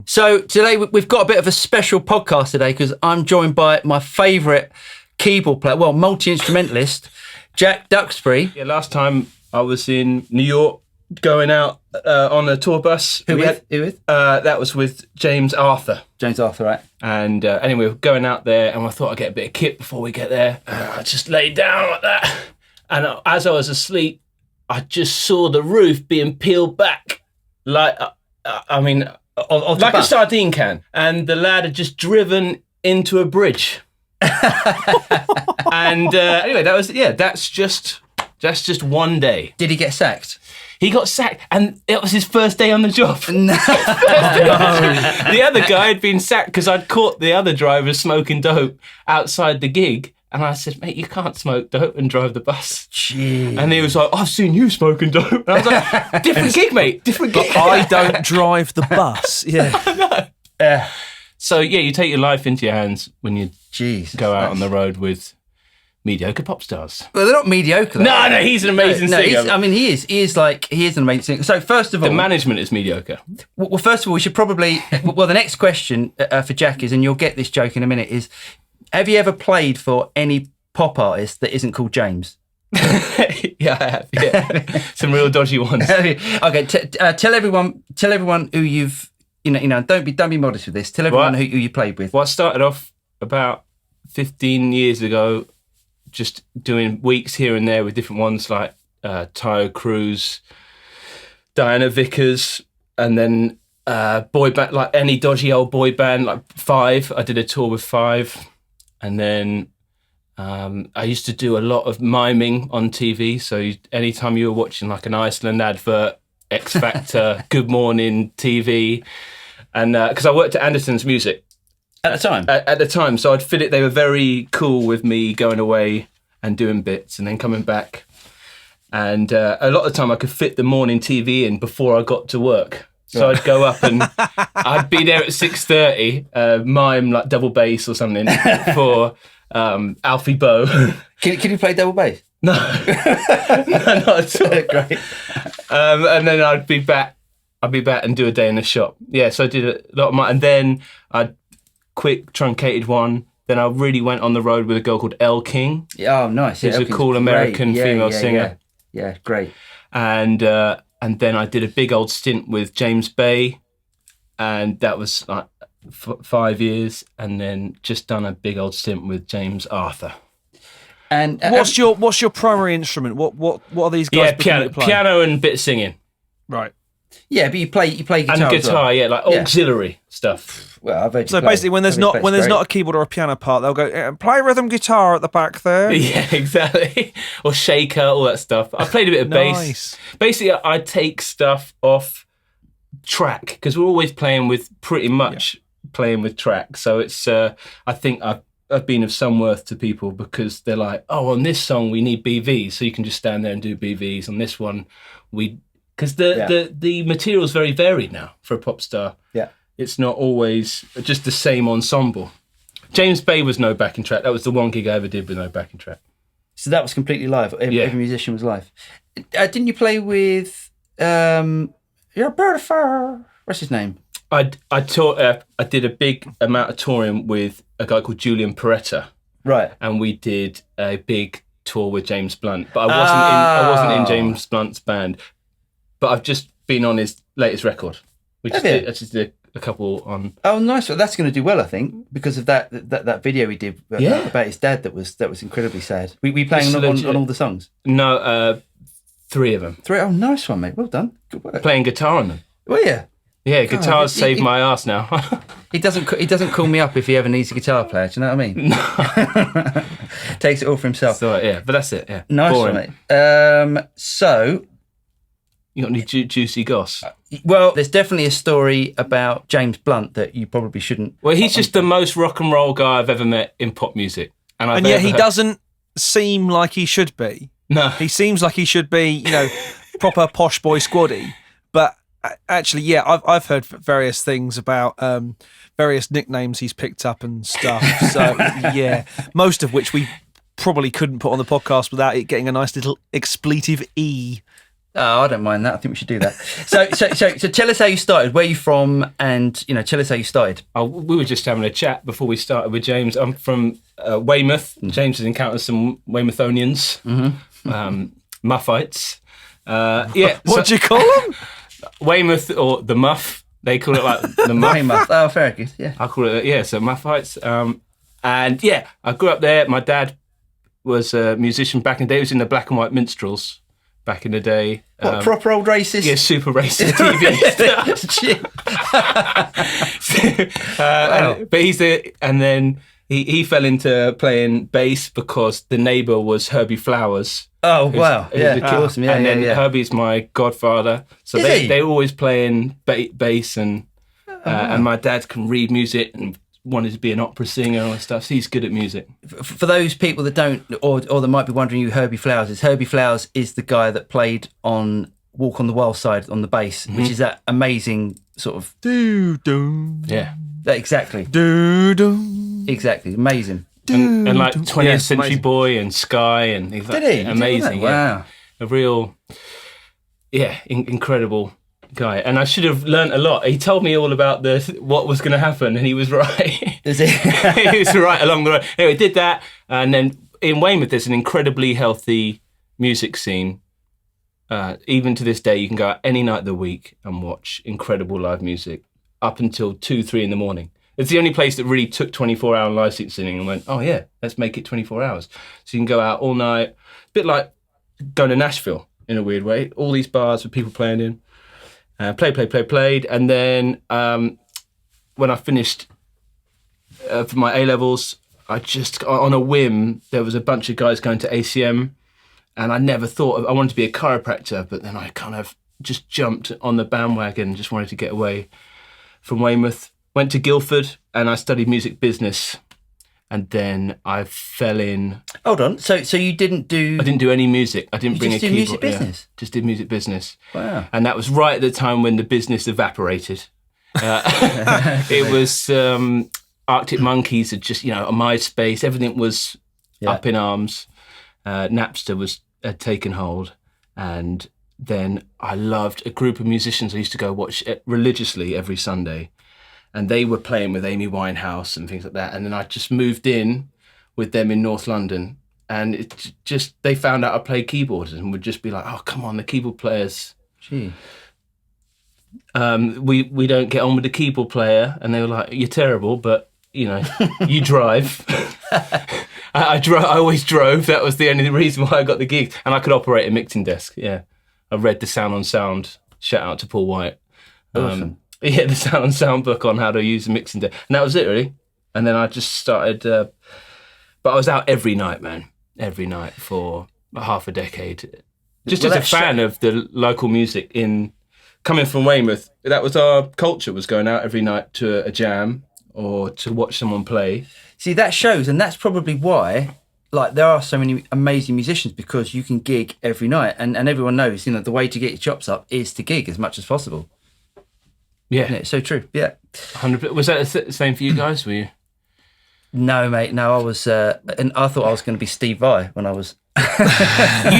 So today we've got a bit of a special podcast today because I'm joined by my favourite keyboard player, well, multi-instrumentalist, Jack Duxbury. Yeah, last time I was in New York going out on a tour bus. Who with? That was with James Arthur. James Arthur, right? And anyway, we were going out there and I thought I'd get a bit of kit before we get there. I just laid down like that. And as I was asleep, I just saw the roof being peeled back. Like, like a sardine can. And the lad had just driven into a bridge. And anyway, that's just one day. Did he get sacked? He got sacked, and it was his first day on the job. No. The other guy had been sacked because I'd caught the other driver smoking dope outside the gig. And I said, mate, you can't smoke dope and drive the bus. Jeez. And he was like, I've seen you smoking dope. And I was like, different gig, mate, different gig. I don't drive the bus. Yeah. So, yeah, you take your life into your hands when you Jeez. go out on the road with mediocre pop stars. Well, they're not mediocre. No, he's an amazing singer. He is an amazing singer. So first of all... The management is mediocre. Well, first of all, we should probably... Well, the next question for Jack is, and you'll get this joke in a minute, is have you ever played for any pop artist that isn't called James? Yeah, I have. Yeah. Some real dodgy ones. Okay, tell everyone who you've... don't be modest with this. Tell everyone who you played with. Well, I started off about 15 years ago just doing weeks here and there with different ones like Tayo Cruz, Diana Vickers, and then boy band, like any dodgy old boy band, like Five. I did a tour with Five. And then I used to do a lot of miming on TV. So anytime you were watching like an Iceland advert, X Factor, Good Morning TV, and because I worked at Anderson's Music. At the time? At the time. So I'd fit it. They were very cool with me going away and doing bits and then coming back. And a lot of the time I could fit the morning TV in before I got to work. So I'd go up and I'd be there at 6:30, mime like double bass or something for Alfie Bow. Can you play double bass? No, not at all. Great. And then I'd be back and do a day in the shop. Yeah, so I did a lot of and then I'd quick truncated one. Then I really went on the road with a girl called Elle King. Oh, nice. Who's a cool American female singer. Yeah, great. And then I did a big old stint with James Bay, and that was like 5 years, and then just done a big old stint with James Arthur. And what's your primary instrument? What are these guys? Yeah, piano and bit of singing. Right. Yeah, but you play guitar and guitar, as well. Yeah, like auxiliary stuff. Well, I've heard you so play. basically, when there's not a keyboard or a piano part, they'll go play rhythm guitar at the back there. Yeah, exactly. Or shaker, all that stuff. I played a bit of bass. Basically, I take stuff off track because we're always playing with playing with track. So it's I think I've been of some worth to people because they're like, oh, on this song we need BVs, so you can just stand there and do BVs. On this one, because the material's very varied now for a pop star. Yeah. It's not always just the same ensemble. James Bay was no backing track. That was the one gig I ever did with no backing track. So that was completely live. Every musician was live. Didn't you play with You're Beautiful? What's his name? I did a big amount of touring with a guy called Julian Peretta. Right. And we did a big tour with James Blunt. But I wasn't in James Blunt's band. But I've just been on his latest record. I just did a couple on. Oh, nice! Well, that's going to do well, I think, because of that video he did about his dad. That was incredibly sad. We playing on all the songs. No, 3 of them. 3. Oh, nice one, mate. Well done. Good work. Playing guitar on them. Well, yeah. Yeah, guitars saved my ass now. He doesn't call me up if he ever needs a guitar player. Do you know what I mean? No. Takes it all for himself. So yeah, but that's it. Yeah. Nice Boring. one, mate. So. You got any juicy goss? Well, there's definitely a story about James Blunt that you probably shouldn't. Well, he's just the most rock and roll guy I've ever met in pop music. And yet he doesn't seem like he should be. No. He seems like he should be, proper posh boy squaddy. But actually, yeah, I've heard various things about various nicknames he's picked up and stuff. So, yeah, most of which we probably couldn't put on the podcast without it getting a nice little expletive E. Oh, I don't mind that. I think we should do that. So tell us how you started. Where are you from? And tell us how you started. Oh, we were just having a chat before we started with James. I'm from Weymouth. James has encountered some Weymouthians, Muffites. What do you call them? Weymouth, or the Muff. They call it like the Muff. Weymouth. Oh, very good. Yeah. I call it, so Muffites. And I grew up there. My dad was a musician back in the day. He was in the black and white minstrels back in the day. What, proper old racist? Yeah, super racist TV stuff. Wow. But and then he fell into playing bass because the neighbour was Herbie Flowers. Oh, wow. Yeah, awesome. Yeah, and then yeah. Herbie's my godfather. So they were always playing bass and my dad can read music and wanted to be an opera singer and all that stuff. So he's good at music. For those people that don't, or that might be wondering who Herbie Flowers is, Herbie Flowers is the guy that played on Walk on the Wild Side on the bass, which is that amazing sort of... Yeah. Exactly. Exactly. Amazing. And like 20th Century Boy and Sky and things like Did he? amazing. Wow. A real, incredible guy. And I should have learnt a lot. He told me all about what was going to happen, and he was right. Is it? He was right along the road. Anyway, did that, and then in Weymouth there's an incredibly healthy music scene. Even to this day, you can go out any night of the week and watch incredible live music up until 2-3 in the morning. It's the only place that really took 24-hour licensing and went, oh yeah, let's make it 24 hours. So you can go out all night, a bit like going to Nashville in a weird way. All these bars with people playing in. Played. And then when I finished for my A-levels, I just, on a whim, there was a bunch of guys going to ACM, and I never thought, I wanted to be a chiropractor, but then I kind of just jumped on the bandwagon and just wanted to get away from Weymouth. Went to Guildford and I studied music business, and then I fell in. Hold on. So you didn't do... I didn't do any music. I didn't bring a keyboard. Music business? Yeah, just did music business. Wow. And that was right at the time when the business evaporated. It was Arctic Monkeys had just, a MySpace. Everything was up in arms. Napster had taken hold. And then I loved a group of musicians I used to go watch religiously every Sunday. And they were playing with Amy Winehouse and things like that. And then I just moved in with them in North London. And it just, they found out I played keyboards and would just be like, oh, come on, the keyboard players. Gee. We don't get on with the keyboard player. And they were like, you're terrible, but, you drive. I always drove. That was the only reason why I got the gig. And I could operate a mixing desk, I read the Sound on Sound. Shout out to Paul White. Awesome. The Sound on Sound book on how to use a mixing desk. And that was it, really. And then I just started... but I was out every night, man. Every night for half a decade. Just as a fan of the local music coming from Weymouth. That was our culture, was going out every night to a jam or to watch someone play. See, that shows, and that's probably why... there are so many amazing musicians, because you can gig every night, and everyone knows, the way to get your chops up is to gig as much as possible. Yeah. Isn't it? So true. Yeah. 100%. Was that the same for you guys? Were you? No, mate. No, I was, and I thought I was going to be Steve Vai when I was. You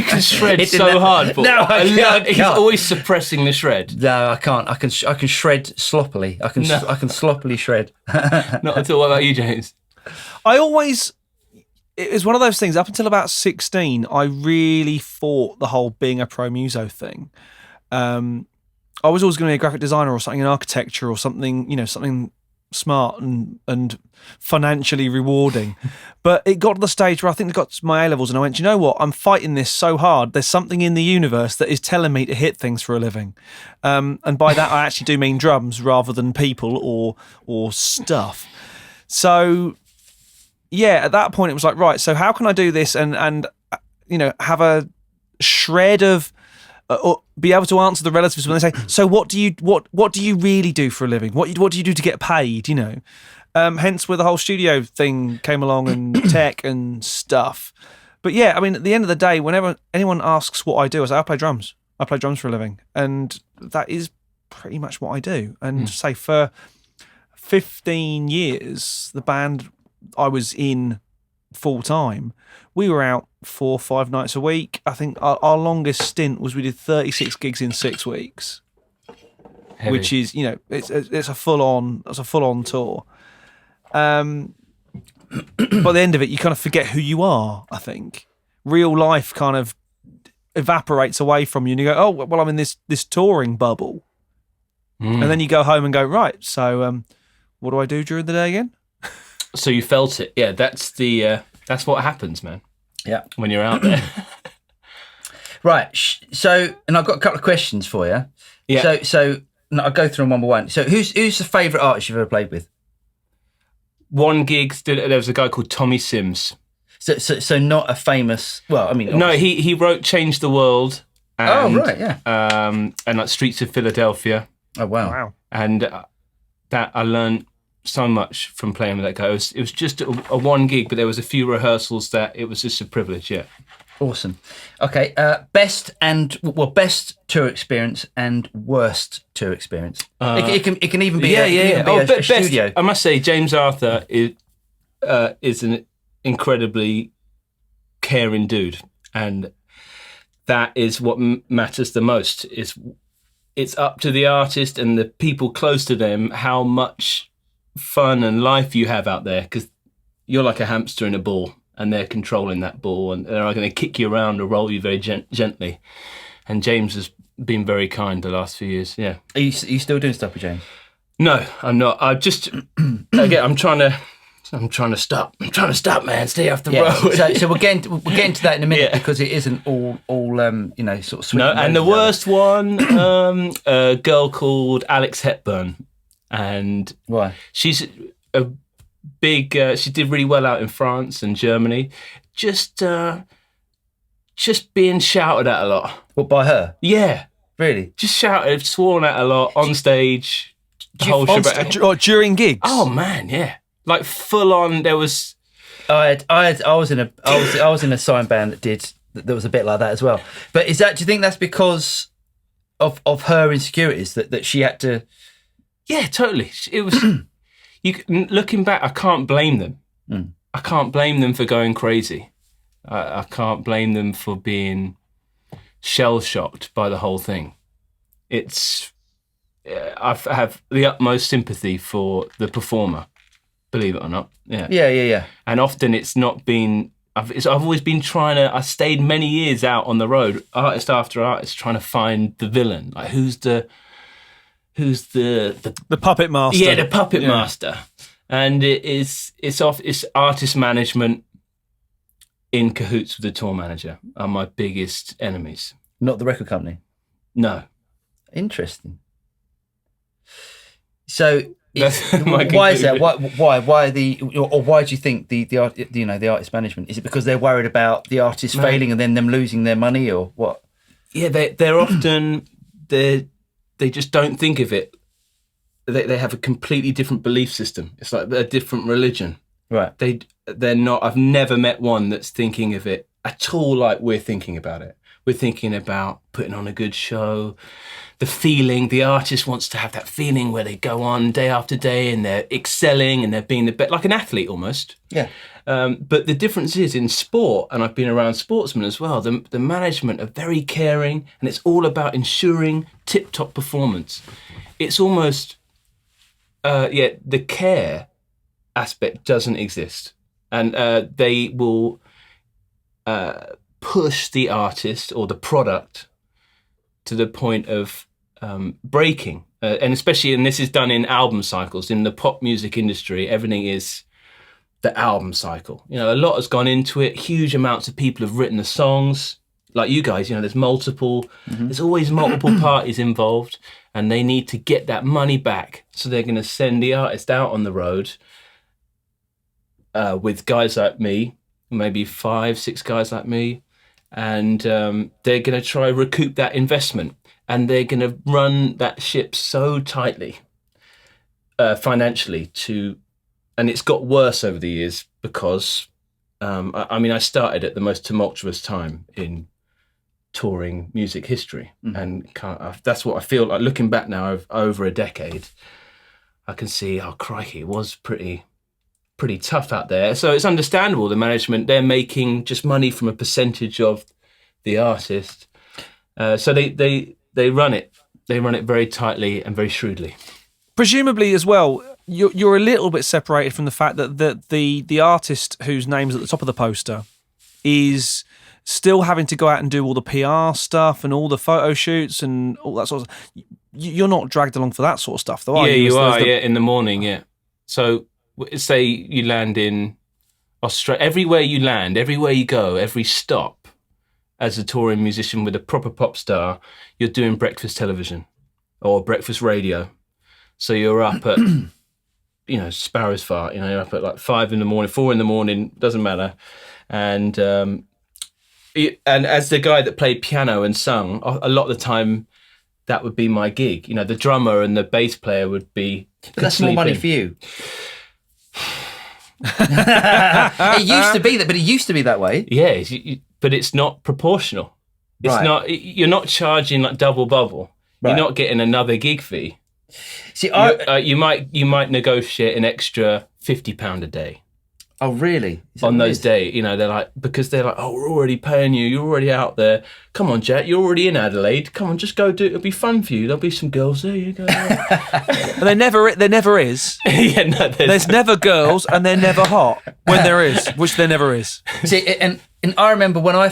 can shred so hard, but no, I can't. He's always suppressing the shred. No, I can't. I can shred sloppily. I can sloppily shred. Not at all. What about you, James? It was one of those things. Up until about 16, I really thought the whole being a pro muso thing. I was always going to be a graphic designer or something in architecture or something, something smart and financially rewarding. But it got to the stage where I think I got to my A-levels and I went, you know what? I'm fighting this so hard. There's something in the universe that is telling me to hit things for a living. And by that, I actually do mean drums rather than people or stuff. So... at that point it was like, right, so how can I do this and have a shred of or be able to answer the relatives when they say, so what do you really do for a living? What do you do to get paid? Hence where the whole studio thing came along and tech and stuff. But at the end of the day, whenever anyone asks what I do, I say I play drums. I play drums for a living, and that is pretty much what I do. And say for 15 years, the band I was in full time, we were out 4 or 5 nights a week. I think our longest stint was we did 36 gigs in 6 weeks. Heavy. Which is, it's a full on tour. By the end of it, you kind of forget who you are. I think real life kind of evaporates away from you, and you go, "Oh, well, I'm in this touring bubble," and then you go home and go, "Right, so what do I do during the day again?" So you felt it, yeah. That's what happens, man. Yeah, when you're out there. Right. So, and I've got a couple of questions for you. Yeah. So. No, I'll go through them one by one. So who's the favourite artist you've ever played with? One gig, there was a guy called Tommy Sims. So not a famous... Well, I mean... No, he wrote Change the World. And, right, yeah. And like Streets of Philadelphia. Oh, wow. And that I learned so much from playing with that guy. It was just a one gig, but there was a few rehearsals that it was just a privilege, yeah. Awesome. Okay, best tour experience and worst tour experience. It can even be a studio. I must say, James Arthur is an incredibly caring dude, and that is what matters the most. It's up to the artist and the people close to them how much fun and life you have out there, because you're like a hamster in a ball. And they're controlling that ball, and they're going to kick you around or roll you very gently. And James has been very kind the last few years. Yeah. Are you still doing stuff with James? No, I'm not. I just again, I'm trying to stop. I'm trying to stop, man. Stay off the road. So we're getting to that in a minute, because it isn't all sort of. No, and the worst one, a girl called Alex Hepburn, and why? She's a big. She did really well out in France and Germany. Just being shouted at a lot. What, by her? Yeah, really. Just shouted, sworn at a lot on stage. During gigs. Oh man, yeah, like full on. There was. I was in a sign band that was a bit like that as well. But do you think that's because of her insecurities that she had to? Yeah, totally. It was. Looking back, I can't blame them. I can't blame them for going crazy. I can't blame them for being shell-shocked by the whole thing. I have the utmost sympathy for the performer, believe it or not. Yeah. Yeah. And often it's not been... I've always been I stayed many years out on the road, artist after artist, trying to find the villain. Like, who's the puppet master? Yeah, the puppet master. And it's artist management in cahoots with the tour manager are my biggest enemies. Not the record company? No. Interesting. So why is that? Why do you think the artist management? Is it because they're worried about the artist failing and then them losing their money, or what? Yeah, they're often they just don't think of it. They have a completely different belief system. It's like a different religion. Right. They're not. I've never met one that's thinking of it at all like we're thinking about it. We're thinking about putting on a good show, the feeling. The artist wants to have that feeling where they go on day after day and they're excelling and they're being the best, like an athlete almost. Yeah. But the difference is in sport, and I've been around sportsmen as well, the management are very caring, and it's all about ensuring tip-top performance. It's almost, the care aspect doesn't exist. And they will push the artist or the product to the point of breaking. And especially, and this is done in album cycles. In the pop music industry, everything is the album cycle. You know, a lot has gone into it. Huge amounts of people have written the songs. Like you guys, you know, there's there's always multiple parties involved, and they need to get that money back. So they're going to send the artist out on the road with guys like me, maybe 5-6 guys like me, and they're going to try recoup that investment, and they're going to run that ship so tightly financially and it's got worse over the years because, I started at the most tumultuous time in touring music history, and that's what I feel like looking back now over a decade. I can see, oh crikey, it was pretty pretty tough out there. So it's understandable, the management, they're making just money from a percentage of the artist. So they run it. They run it very tightly and very shrewdly. Presumably as well, you're a little bit separated from the fact that the artist whose name's at the top of the poster is still having to go out and do all the PR stuff and all the photo shoots and all that sort of stuff. You're not dragged along for that sort of stuff, though, are you? Yeah, you are, in the morning, yeah. So say you land in Australia, everywhere you land, everywhere you go, every stop, as a touring musician with a proper pop star, you're doing breakfast television or breakfast radio. So you're up at, sparrows fart, you're up at like 5 a.m, 4 a.m, doesn't matter. And as the guy that played piano and sung, a lot of the time that would be my gig. The drummer and the bass player would be. But that's more money for you. It used to be that, but it used to be that way. Yeah, but it's not proportional. It's not. You're not charging like double bubble. Right. You're not getting another gig fee. See, you might negotiate an extra £50 a day. Oh, really? On those days, they're like, oh, we're already paying you. You're already out there. Come on, Jack. You're already in Adelaide. Come on, just go do it. It'll be fun for you. There'll be some girls there. You go. But there never is. Yeah, no, there's never girls, and they're never hot when there is, which there never is. See, and I remember when I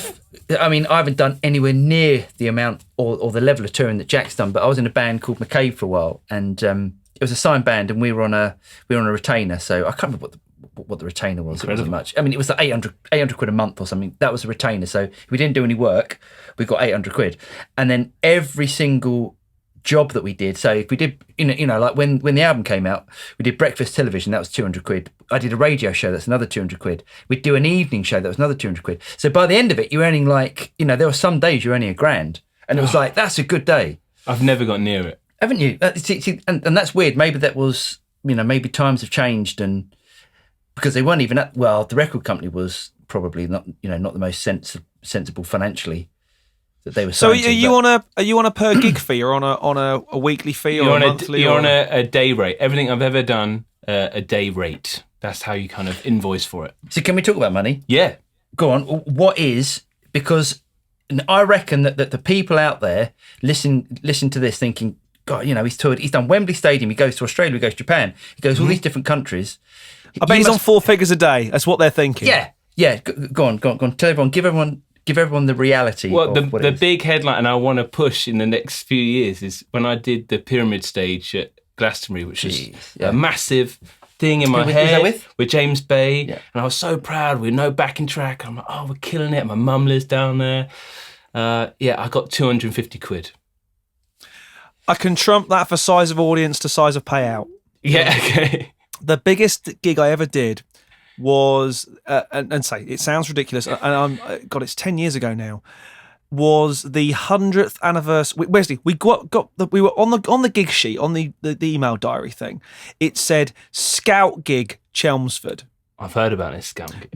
haven't done anywhere near the amount or the level of touring that Jack's done, but I was in a band called McCabe for a while, and it was a signed band, and we were on a retainer. So I can't remember what the retainer was. Incredible. It wasn't much. It was like 800 quid a month or something. That was a retainer. So if we didn't do any work, we got 800 quid. And then every single job that we did, so if we did, like when the album came out, we did breakfast television, that was 200 quid. I did a radio show, that's another 200 quid. We'd do an evening show, that was another 200 quid. So by the end of it, you're earning like, there were some days you're earning £1,000. And it was like, that's a good day. I've never got near it. Haven't you? And that's weird. Maybe that was, maybe times have changed, and because they weren't even the record company was probably not, not the most sensible financially that they were. So are you on a per gig fee or on a weekly fee or a monthly? You're on a day rate. Everything I've ever done, a day rate. That's how you kind of invoice for it. So can we talk about money? Yeah. Go on. What is, because I reckon that the people out there listen to this thinking, God, he's toured, he's done Wembley Stadium, he goes to Australia, he goes to Japan, he goes all these different countries. I bet he's on 4 figures a day. That's what they're thinking. Yeah. Go on. Tell everyone. Give everyone the reality. Well, the big headline I want to push in the next few years is when I did the pyramid stage at Glastonbury, which is a massive thing in my head with James Bay, and I was so proud. We had no backing track. I'm like, oh, we're killing it. My mum lives down there. I got 250 quid. I can trump that for size of audience to size of payout. Yeah. Okay. The biggest gig I ever did was, and say it sounds ridiculous, and it's 10 years ago now. Was the 100th anniversary? Wesley, we were on the gig sheet on the email diary thing. It said Scout Gig Chelmsford. I've heard about this Scout Gig.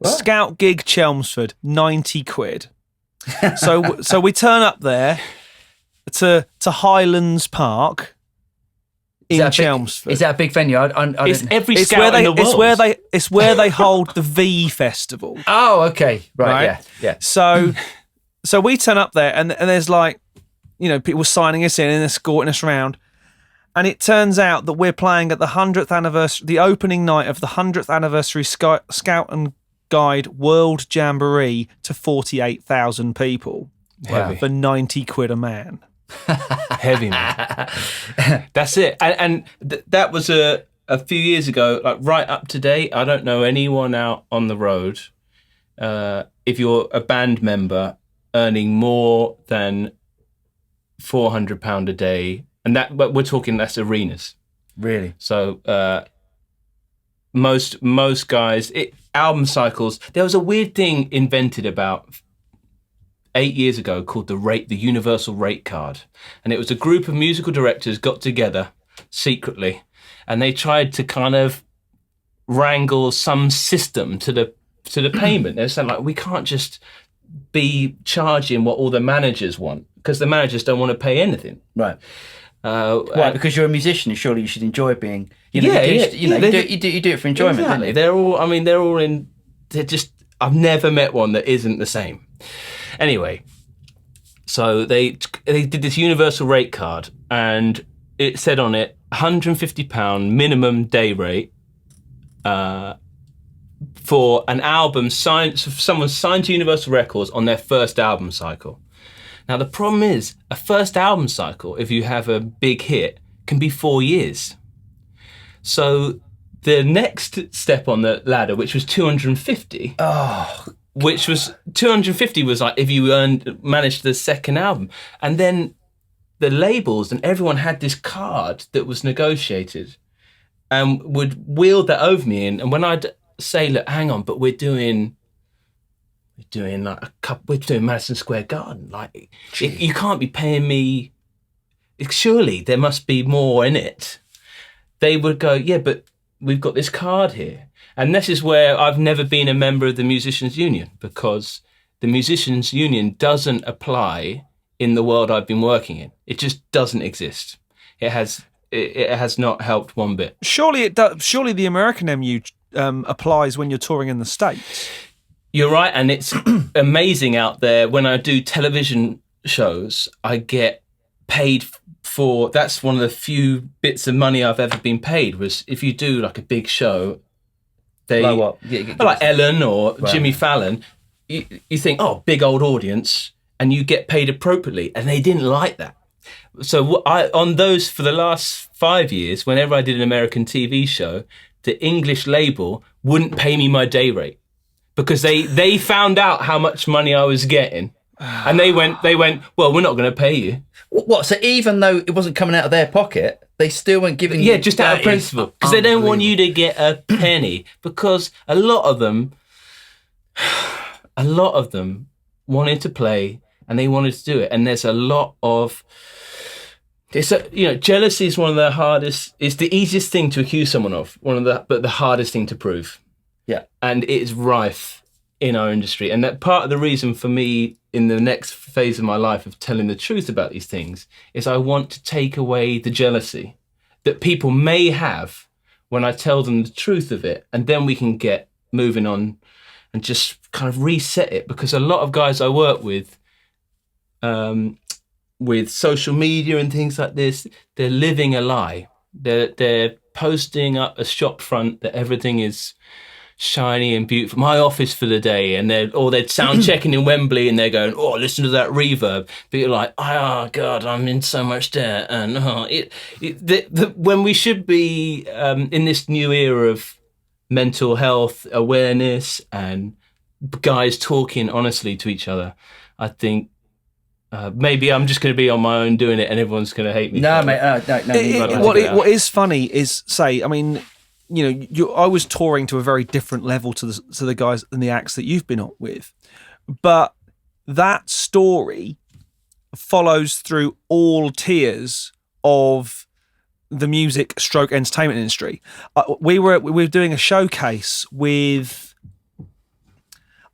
Scout Gig Chelmsford, 90 quid. So we turn up there to Highlands Park. In Chelmsford. Is that a big venue? It's every scout in the world. It's where they hold the V Festival. Oh, okay. Right. Yeah. So we turn up there and there's like, people signing us in and escorting us around. And it turns out that we're playing at the 100th anniversary, the opening night of the 100th anniversary Scout and Guide World Jamboree to 48,000 people. Wow. For 90 quid a man. Heavy, man. That's it. And that was a few years ago, like right up to date. I don't know anyone out on the road, if you're a band member, earning more than £400 a day. And but we're talking, that's arenas. Really? So most guys, album cycles, there was a weird thing invented about 8 years ago called the universal rate card, and it was a group of musical directors got together secretly and they tried to kind of wrangle some system to the payment. They said, like, we can't just be charging what all the managers want, because the managers don't want to pay anything. Right. Why? Because you're a musician, surely you should enjoy being. You do it for enjoyment. Exactly. Don't you? They're all in. They're just. I've never met one that isn't the same. Anyway, so they did this universal rate card, and it said on it £150 minimum day rate for an album signed. So someone signed to Universal Records on their first album cycle. Now the problem is, a first album cycle, if you have a big hit, can be 4 years. So the next step on the ladder, which was 250, which was 250 was like if you managed the second album, and then the labels and everyone had this card that was negotiated, and would wield that over me. And when I'd say, look, hang on, but we're doing Madison Square Garden. Like, you can't be paying me. Surely there must be more in it. They would go, yeah, but we've got this card here. And this is where I've never been a member of the Musicians Union, because the Musicians Union doesn't apply in the world I've been working in. It just doesn't exist. It has not helped one bit. Surely it does. Surely the American MU applies when you're touring in the States. You're right, and it's amazing out there. When I do television shows, I get paid for. That's one of the few bits of money I've ever been paid. Was if you do like a big show, like Ellen or Jimmy Fallon, you think, oh, big old audience, and you get paid appropriately, and they didn't like that. So on those for the last 5 years, whenever I did an American TV show, the English label wouldn't pay me my day rate. Because they found out how much money I was getting, and they went, well, we're not going to pay you. What? So even though it wasn't coming out of their pocket, they still weren't giving you. Yeah, just out of principle, because they don't want you to get a penny. Because a lot of them wanted to play and they wanted to do it, and there's a lot of. Jealousy is one of the hardest. It's the easiest thing to accuse someone of. But the hardest thing to prove. Yeah. And it is rife in our industry. And that part of the reason for me in the next phase of my life of telling the truth about these things is I want to take away the jealousy that people may have when I tell them the truth of it. And then we can get moving on and just kind of reset it. Because a lot of guys I work with social media and things like this, they're living a lie. They're posting up a shop front that everything is shiny and beautiful. My office for the day, and they're sound checking in Wembley, and they're going, "Oh, listen to that reverb." But you're like, "Oh God, I'm in so much debt." And when we should be in this new era of mental health awareness and guys talking honestly to each other, I think maybe I'm just going to be on my own doing it, and everyone's going to hate me. No, mate, no. What is funny is, I mean. I was touring to a very different level to the guys and the acts that you've been on with, but that story follows through all tiers of the music / entertainment industry. We were doing a showcase with.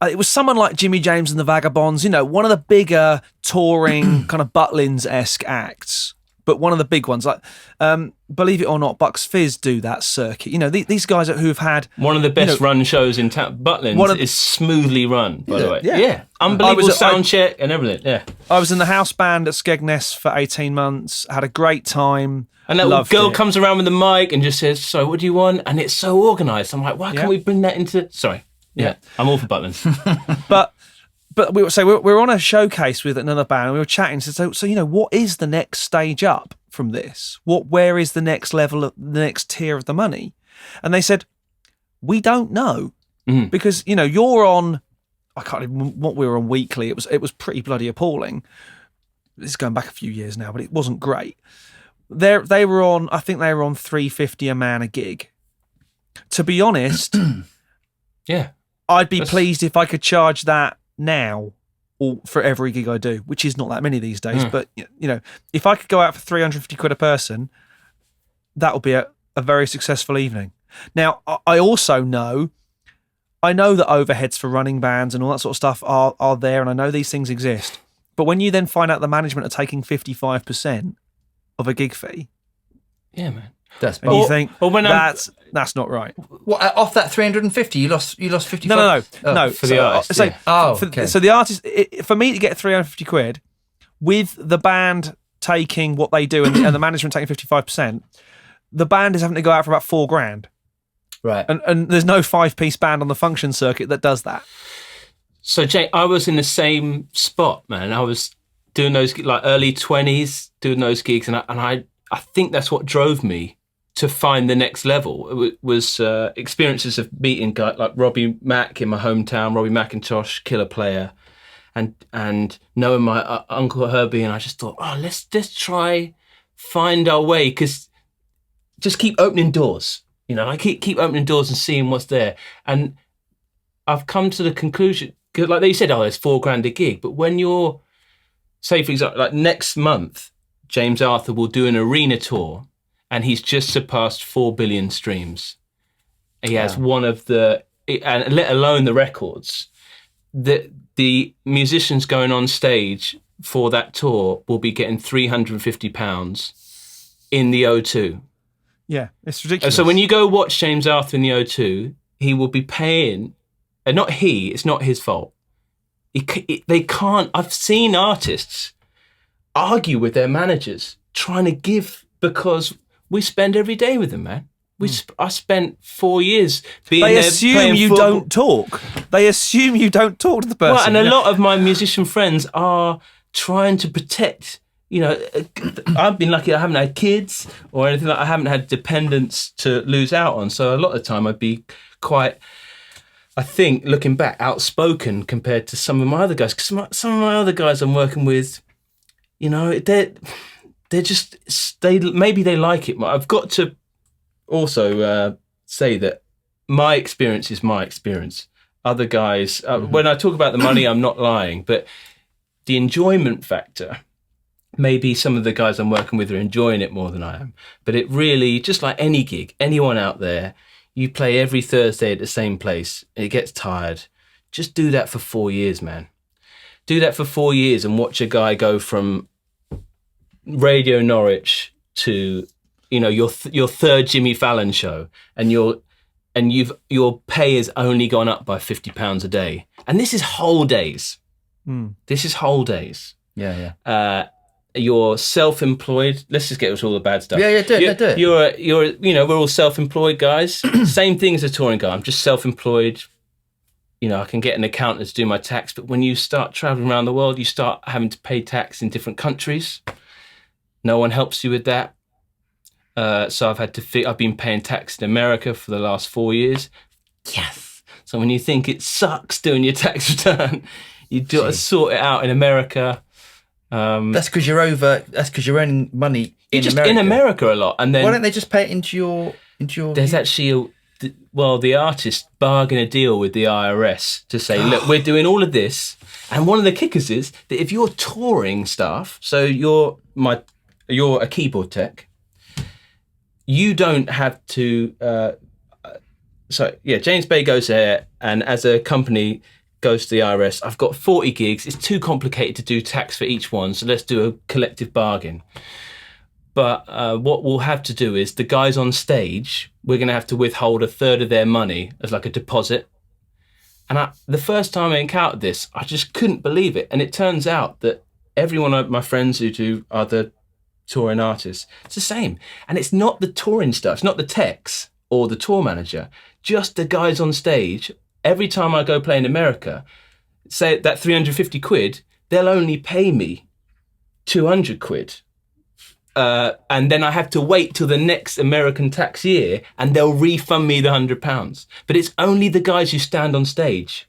It was someone like Jimmy James and the Vagabonds, one of the bigger touring kind of Butlins-esque acts. But one of the big ones, like believe it or not, Bucks Fizz do that circuit. These guys who've had one of the best run shows in town. Butlins is smoothly run, by the way. Yeah, unbelievable sound check and everything. Yeah, I was in the house band at Skegness for 18 months. Had a great time. And that girl comes around with the mic and just says, "So, what do you want?" And it's so organised. I'm like, why can't we bring that into? Sorry, I'm all for Butlins, But we were on a showcase with another band, and we were chatting. So what is the next stage up from this? Where is the next level, the next tier of the money? And they said, we don't know, because you're on. I can't even what we were on weekly. It was pretty bloody appalling. This is going back a few years now, but it wasn't great. They were on. I think they were on $350 a man a gig. To be honest, I'd be pleased if I could charge that now or for every gig I do, which is not that many these days. But if I could go out for £350 a person, that would be a very successful evening. Now, I also know that overheads for running bands and all that sort of stuff are there, and I know these things exist. But when you then find out the management are taking 55%, of a gig fee. Yeah, man. That's And you think or when that's not right. what, off that 350, you lost 55. No. for the artist, So, yeah. Okay. so the artist, for me to get 350 quid, with the band taking what they do and the management taking 55%, the band is having to go out for about $4,000. Right. And there's no 5-piece band on the function circuit that does that. So, Jake, I was in the same spot, man. I was doing those like early 20s, doing those gigs, and I think that's what drove me to find the next level. It was experiences of meeting guys like Robbie Mack in my hometown, Robbie McIntosh, killer player, and knowing my Uncle Herbie, and I just thought, let's just try find our way, because just keep opening doors. You know, I keep opening doors and seeing what's there. And I've come to the conclusion, like they said, there's $4,000 a gig. But when you're, say, for example, like next month, James Arthur will do an arena tour, and he's just surpassed 4 billion streams. He has one of the, and let alone the records, the musicians going on stage for that tour will be getting £350 in the O2. Yeah, it's ridiculous. So when you go watch James Arthur in the O2, he will be paying, and it's not his fault. They can't, I've seen artists argue with their managers trying to give, because we spend every day with them, man. I spent 4 years being they there assume playing you football. don't talk. They assume you don't talk to the person. Well, and a lot of my musician friends are trying to protect. You know, I've been lucky I haven't had kids or anything like that. I haven't had dependents to lose out on. So a lot of the time I'd be quite, I think, looking back, outspoken compared to some of my other guys. Because some of my other guys I'm working with, you know, they're just, maybe they like it. I've got to also say that my experience is my experience. Other guys, when I talk about the money, I'm not lying, but the enjoyment factor, maybe some of the guys I'm working with are enjoying it more than I am. But it really, just like any gig, anyone out there, you play every Thursday at the same place, it gets tired. Just do that for 4 years, man. Do that for 4 years and watch a guy go from Radio Norwich to, you know, your third Jimmy Fallon show, and your pay has only gone up by £50 a day. And this is whole days. This is whole days. Yeah. You're self-employed. Let's just get to all the bad stuff. Yeah, do it. You're, you know, we're all self-employed guys. Same thing as a touring guy. I'm just self-employed. You know, I can get an accountant to do my tax, but when you start traveling around the world, you start having to pay tax in different countries. No one helps you with that. So I've been paying tax in America for the last 4 years. Yes. So when you think it sucks doing your tax return, you got to sort it out in America. That's because you're earning money in America. In America a lot, and then why don't they just pay it into your? There's actually the artist bargain a deal with the IRS to say, look, we're doing all of this, and one of the kickers is that if you're touring staff, so you're a keyboard tech, you don't have to. James Bay goes there, and as a company goes to the IRS, I've got 40 gigs, it's too complicated to do tax for each one, so let's do a collective bargain. But what we'll have to do is the guys on stage, we're going to have to withhold a third of their money as like a deposit. And the first time I encountered this, I just couldn't believe it. And it turns out that every one of my friends who do other touring artists, it's the same. And it's not the touring stuff, it's not the techs or the tour manager, just the guys on stage. Every time I go play in America, say that 350 quid, they'll only pay me 200 quid. And then I have to wait till the next American tax year and they'll refund me the £100. But it's only the guys who stand on stage,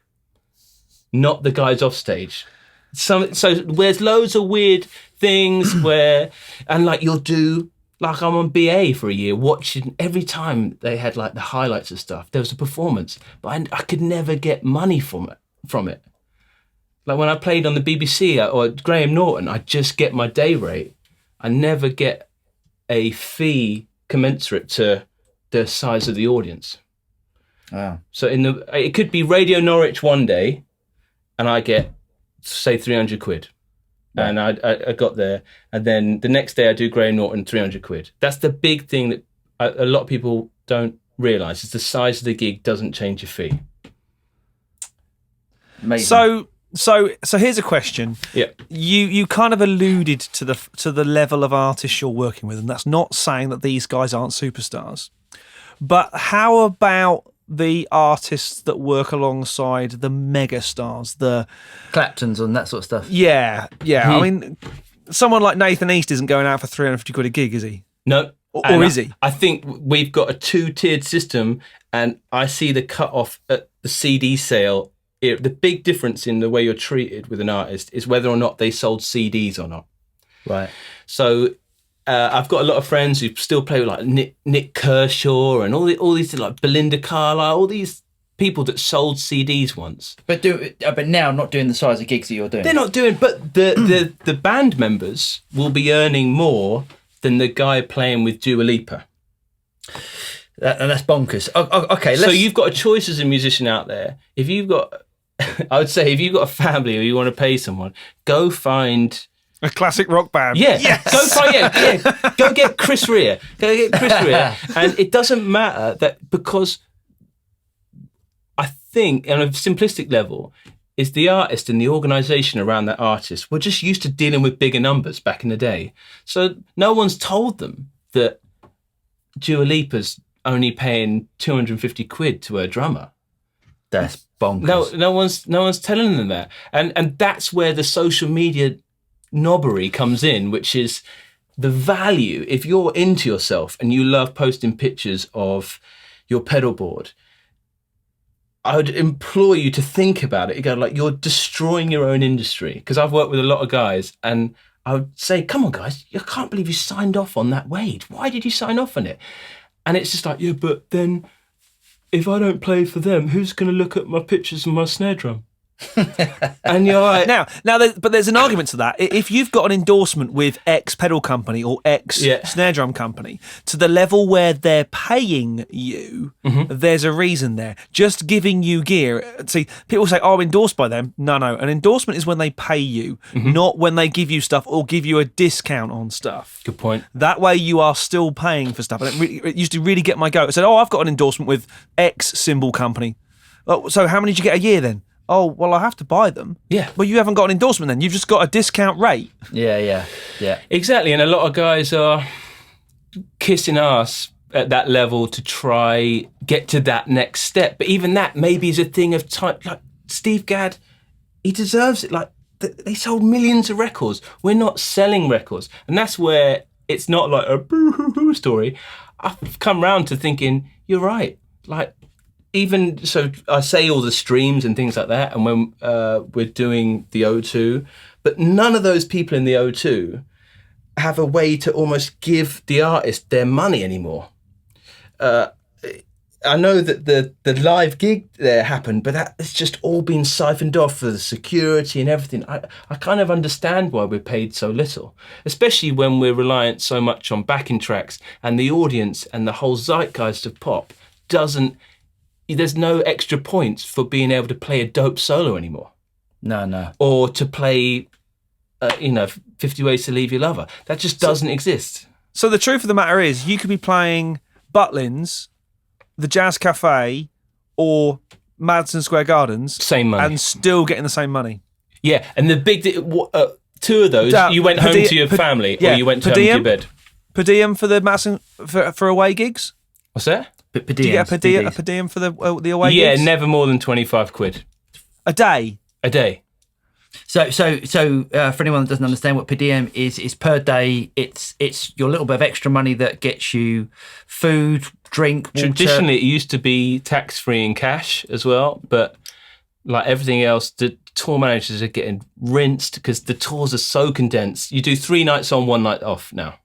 not the guys off stage. So there's loads of weird things where, and like you'll do, like I'm on BA for a year watching every time they had like the highlights of stuff, there was a performance, but I could never get money from it. Like when I played on the BBC or Graham Norton, I just get my day rate. I never get a fee commensurate to the size of the audience. Wow. So it could be Radio Norwich one day and I get, say, 300 quid. Right. And I got there, and then the next day I do Graham Norton, 300 quid. That's the big thing that a lot of people don't realise, is the size of the gig doesn't change your fee. Amazing. So here's a question. Yeah. You kind of alluded to the level of artists you're working with, and that's not saying that these guys aren't superstars. But how about the artists that work alongside the mega stars, the Claptons and that sort of stuff. Yeah. I mean, someone like Nathan East isn't going out for 350 quid a gig, is he? No. Or is he? I think we've got a 2-tiered system, and I see the cut-off at the CD sale. The big difference in the way you're treated with an artist is whether or not they sold CDs or not. Right. So I've got a lot of friends who still play with like Nick Kershaw and all these like Belinda Carlisle, all these people that sold CDs once. But now not doing the size of gigs that you're doing. They're not doing, but the band members will be earning more than the guy playing with Dua Lipa. And that's bonkers. Okay, so you've got a choice as a musician out there. If you've got, I would say, if you've got a family or you want to pay someone, go find a classic rock band. Yeah, yes. Go get Chris Rea. And it doesn't matter that, because I think on a simplistic level is the artist and the organisation around that artist were just used to dealing with bigger numbers back in the day. So no one's told them that Dua Lipa's only paying 250 quid to her drummer. That's bonkers. No one's telling them that. And that's where the social media knobbery comes in, which is the value. If you're into yourself and you love posting pictures of your pedal board, I would implore you to think about it. You go, like, you're destroying your own industry. Because I've worked with a lot of guys, and I would say, come on, guys, I can't believe you signed off on that Wade. Why did you sign off on it? And it's just like, yeah, but then if I don't play for them, who's going to look at my pictures of my snare drum? And you're like, but there's an argument to that. If you've got an endorsement with X pedal company or X snare drum company to the level where they're paying you, there's a reason there. Just giving you gear. See, people say, "Oh, I'm endorsed by them." No. An endorsement is when they pay you, not when they give you stuff or give you a discount on stuff. Good point. That way, you are still paying for stuff. And it used to really get my goat. I said, "Oh, I've got an endorsement with X cymbal company." Oh, so how many did you get a year then? Oh, well, I have to buy them. Yeah. Well, you haven't got an endorsement then. You've just got a discount rate. Yeah. Exactly. And a lot of guys are kissing ass at that level to try get to that next step. But even that maybe is a thing of time. Like Steve Gadd, he deserves it. Like they sold millions of records. We're not selling records. And that's where it's not like a boo-hoo-hoo story. I've come round to thinking, you're right. Like, even so, I say all the streams and things like that, and when we're doing the O2, but none of those people in the O2 have a way to almost give the artist their money anymore. I know that the live gig there happened, but that it's just all been siphoned off for the security and everything. I kind of understand why we're paid so little, especially when we're reliant so much on backing tracks, and the audience and the whole zeitgeist of pop doesn't. There's no extra points for being able to play a dope solo anymore. No. Or to play, 50 Ways to Leave Your Lover. That just doesn't exist. So the truth of the matter is, you could be playing Butlins, the Jazz Cafe, or Madison Square Gardens. Same money. And still getting the same money. Yeah, and the big... two of those, you went home to your family, or you went home to your bed. Per diem for the Madison... for away gigs? What's that? Do you get a per diem for the away gigs? Yeah, never more than 25 quid. A day? A day. So for anyone that doesn't understand what per diem is per day. It's your little bit of extra money that gets you food, drink, water. Traditionally, it used to be tax-free in cash as well, but like everything else, the tour managers are getting rinsed because the tours are so condensed. You do 3 nights on, 1 night off now.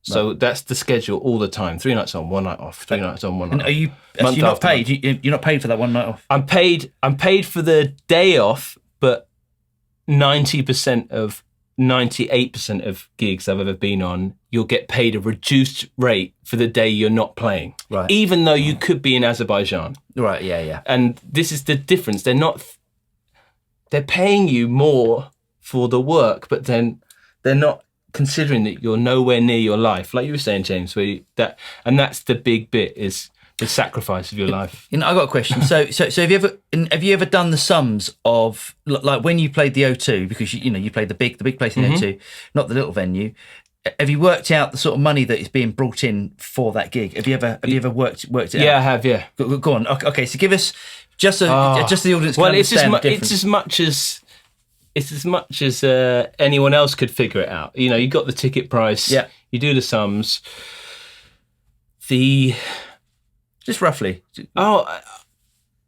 So that's the schedule all the time. 3 nights on, 1 night off. 3 nights on, 1 night off. Are you? You're not paid. You're not paid for that 1 night off. I'm paid for the day off, but 98% of gigs I've ever been on, you'll get paid a reduced rate for the day you're not playing. Right. Even though you could be in Azerbaijan. Right. Yeah. And this is the difference. They're paying you more for the work, but then they're not considering that you're nowhere near your life, like you were saying, James. And that's the big bit, is the sacrifice of your life. I got a question. So have you ever done the sums of, like, when you played the O2, because you played the big place in the O2, not the little venue? Have you worked out the sort of money that is being brought in for that gig? Have you ever worked it out? Yeah, I have. Yeah. Go on. Okay, so give us just the audience. Well, it's as much as anyone else could figure it out. You got the ticket price. Yeah. You do the sums. Just roughly. Well,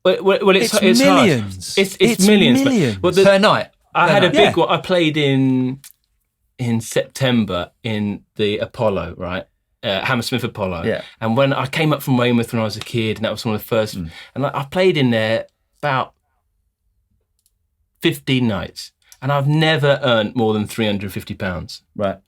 it's millions. Hard. It's millions. But, per night. I had a big one. I played in September in the Apollo, right? Hammersmith Apollo. Yeah. And when I came up from Weymouth when I was a kid, and that was one of the first, and I played in there about 15 nights, and I've never earned more than £350. Right.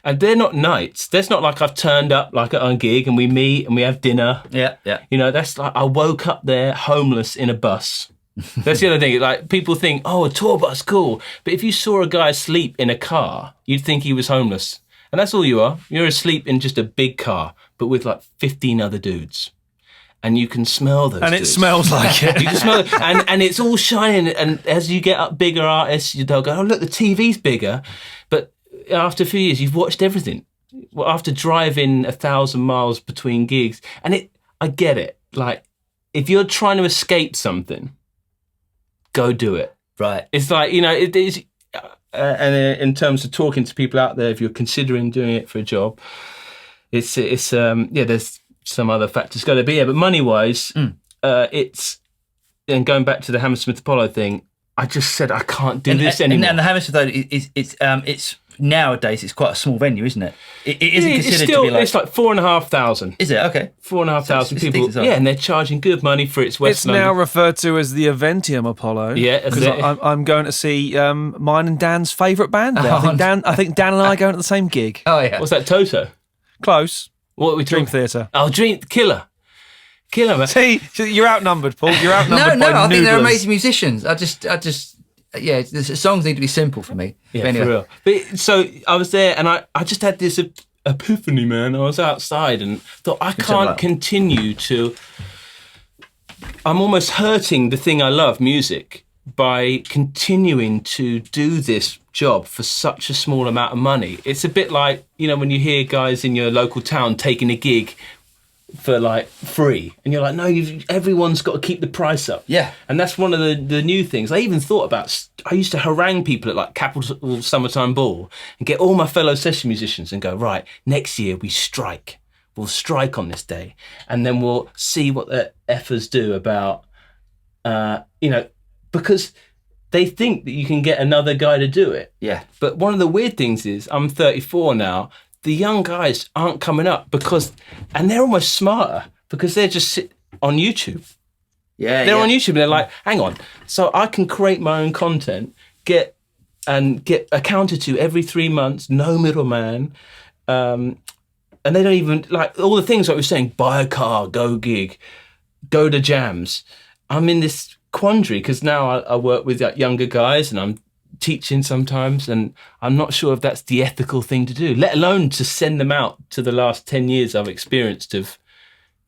And they're not nights. That's not like I've turned up like at a gig and we meet and we have dinner. Yeah, yeah. That's like I woke up there homeless in a bus. That's the other thing. Like, people think, oh, a tour bus, cool. But if you saw a guy asleep in a car, you'd think he was homeless. And that's all you are. You're asleep in just a big car, but with like 15 other dudes. And you can smell those. And dudes. it smells like it. You can smell it. And it's all shining. And as you get up bigger artists, they'll go, oh, look, the TV's bigger. But after a few years, you've watched everything. Well, after driving 1,000 miles between gigs. And I get it. Like, if you're trying to escape something, go do it. Right. It's like, it is. And in terms of talking to people out there, if you're considering doing it for a job, it's there's some other factors go there. But but money-wise, it's, and going back to the Hammersmith Apollo thing, I just said I can't do this anymore. And the Hammersmith, though, it's nowadays it's quite a small venue, isn't it? It isn't considered still, to be like... It's like 4,500. Is it? Okay. 4,500 people. Yeah, and they're charging good money for its West London. It's now referred to as the Eventium Apollo. Yeah, because I'm going to see mine and Dan's favourite band there. I think Dan and I are going to the same gig. Oh, yeah. What's that, Toto? Close. What are we Dream talking? Theatre. Oh, Killer, man. See, you're outnumbered, Paul. You're outnumbered by I think they're noodlers. amazing musicians. The songs need to be simple for me. Yeah, but anyway. for real. But so I was there, and I just had this epiphany, man. I was outside and thought, I can't continue to. I'm almost hurting the thing I love, music, by continuing to do this job for such a small amount of money. It's a bit like, when you hear guys in your local town taking a gig for like free, and you're like, no, everyone's got to keep the price up. Yeah. And that's one of the new things. I even thought about, I used to harangue people at like Capital Summertime Ball and get all my fellow session musicians and go, right, next year we strike. We'll strike on this day, and then we'll see what the effers do about, because they think that you can get another guy to do it. Yeah. But one of the weird things is, I'm 34 now, the young guys aren't coming up and they're almost smarter because they're just on YouTube. Yeah. They're on YouTube and they're like, hang on, so I can create my own content, get accounted to every 3 months, no middleman, and they don't even, like, all the things like we were saying, buy a car, go gig, go to jams. I'm in this quandary because now I work with younger guys and I'm teaching sometimes, and I'm not sure if that's the ethical thing to do, let alone to send them out to the last 10 years I've experienced of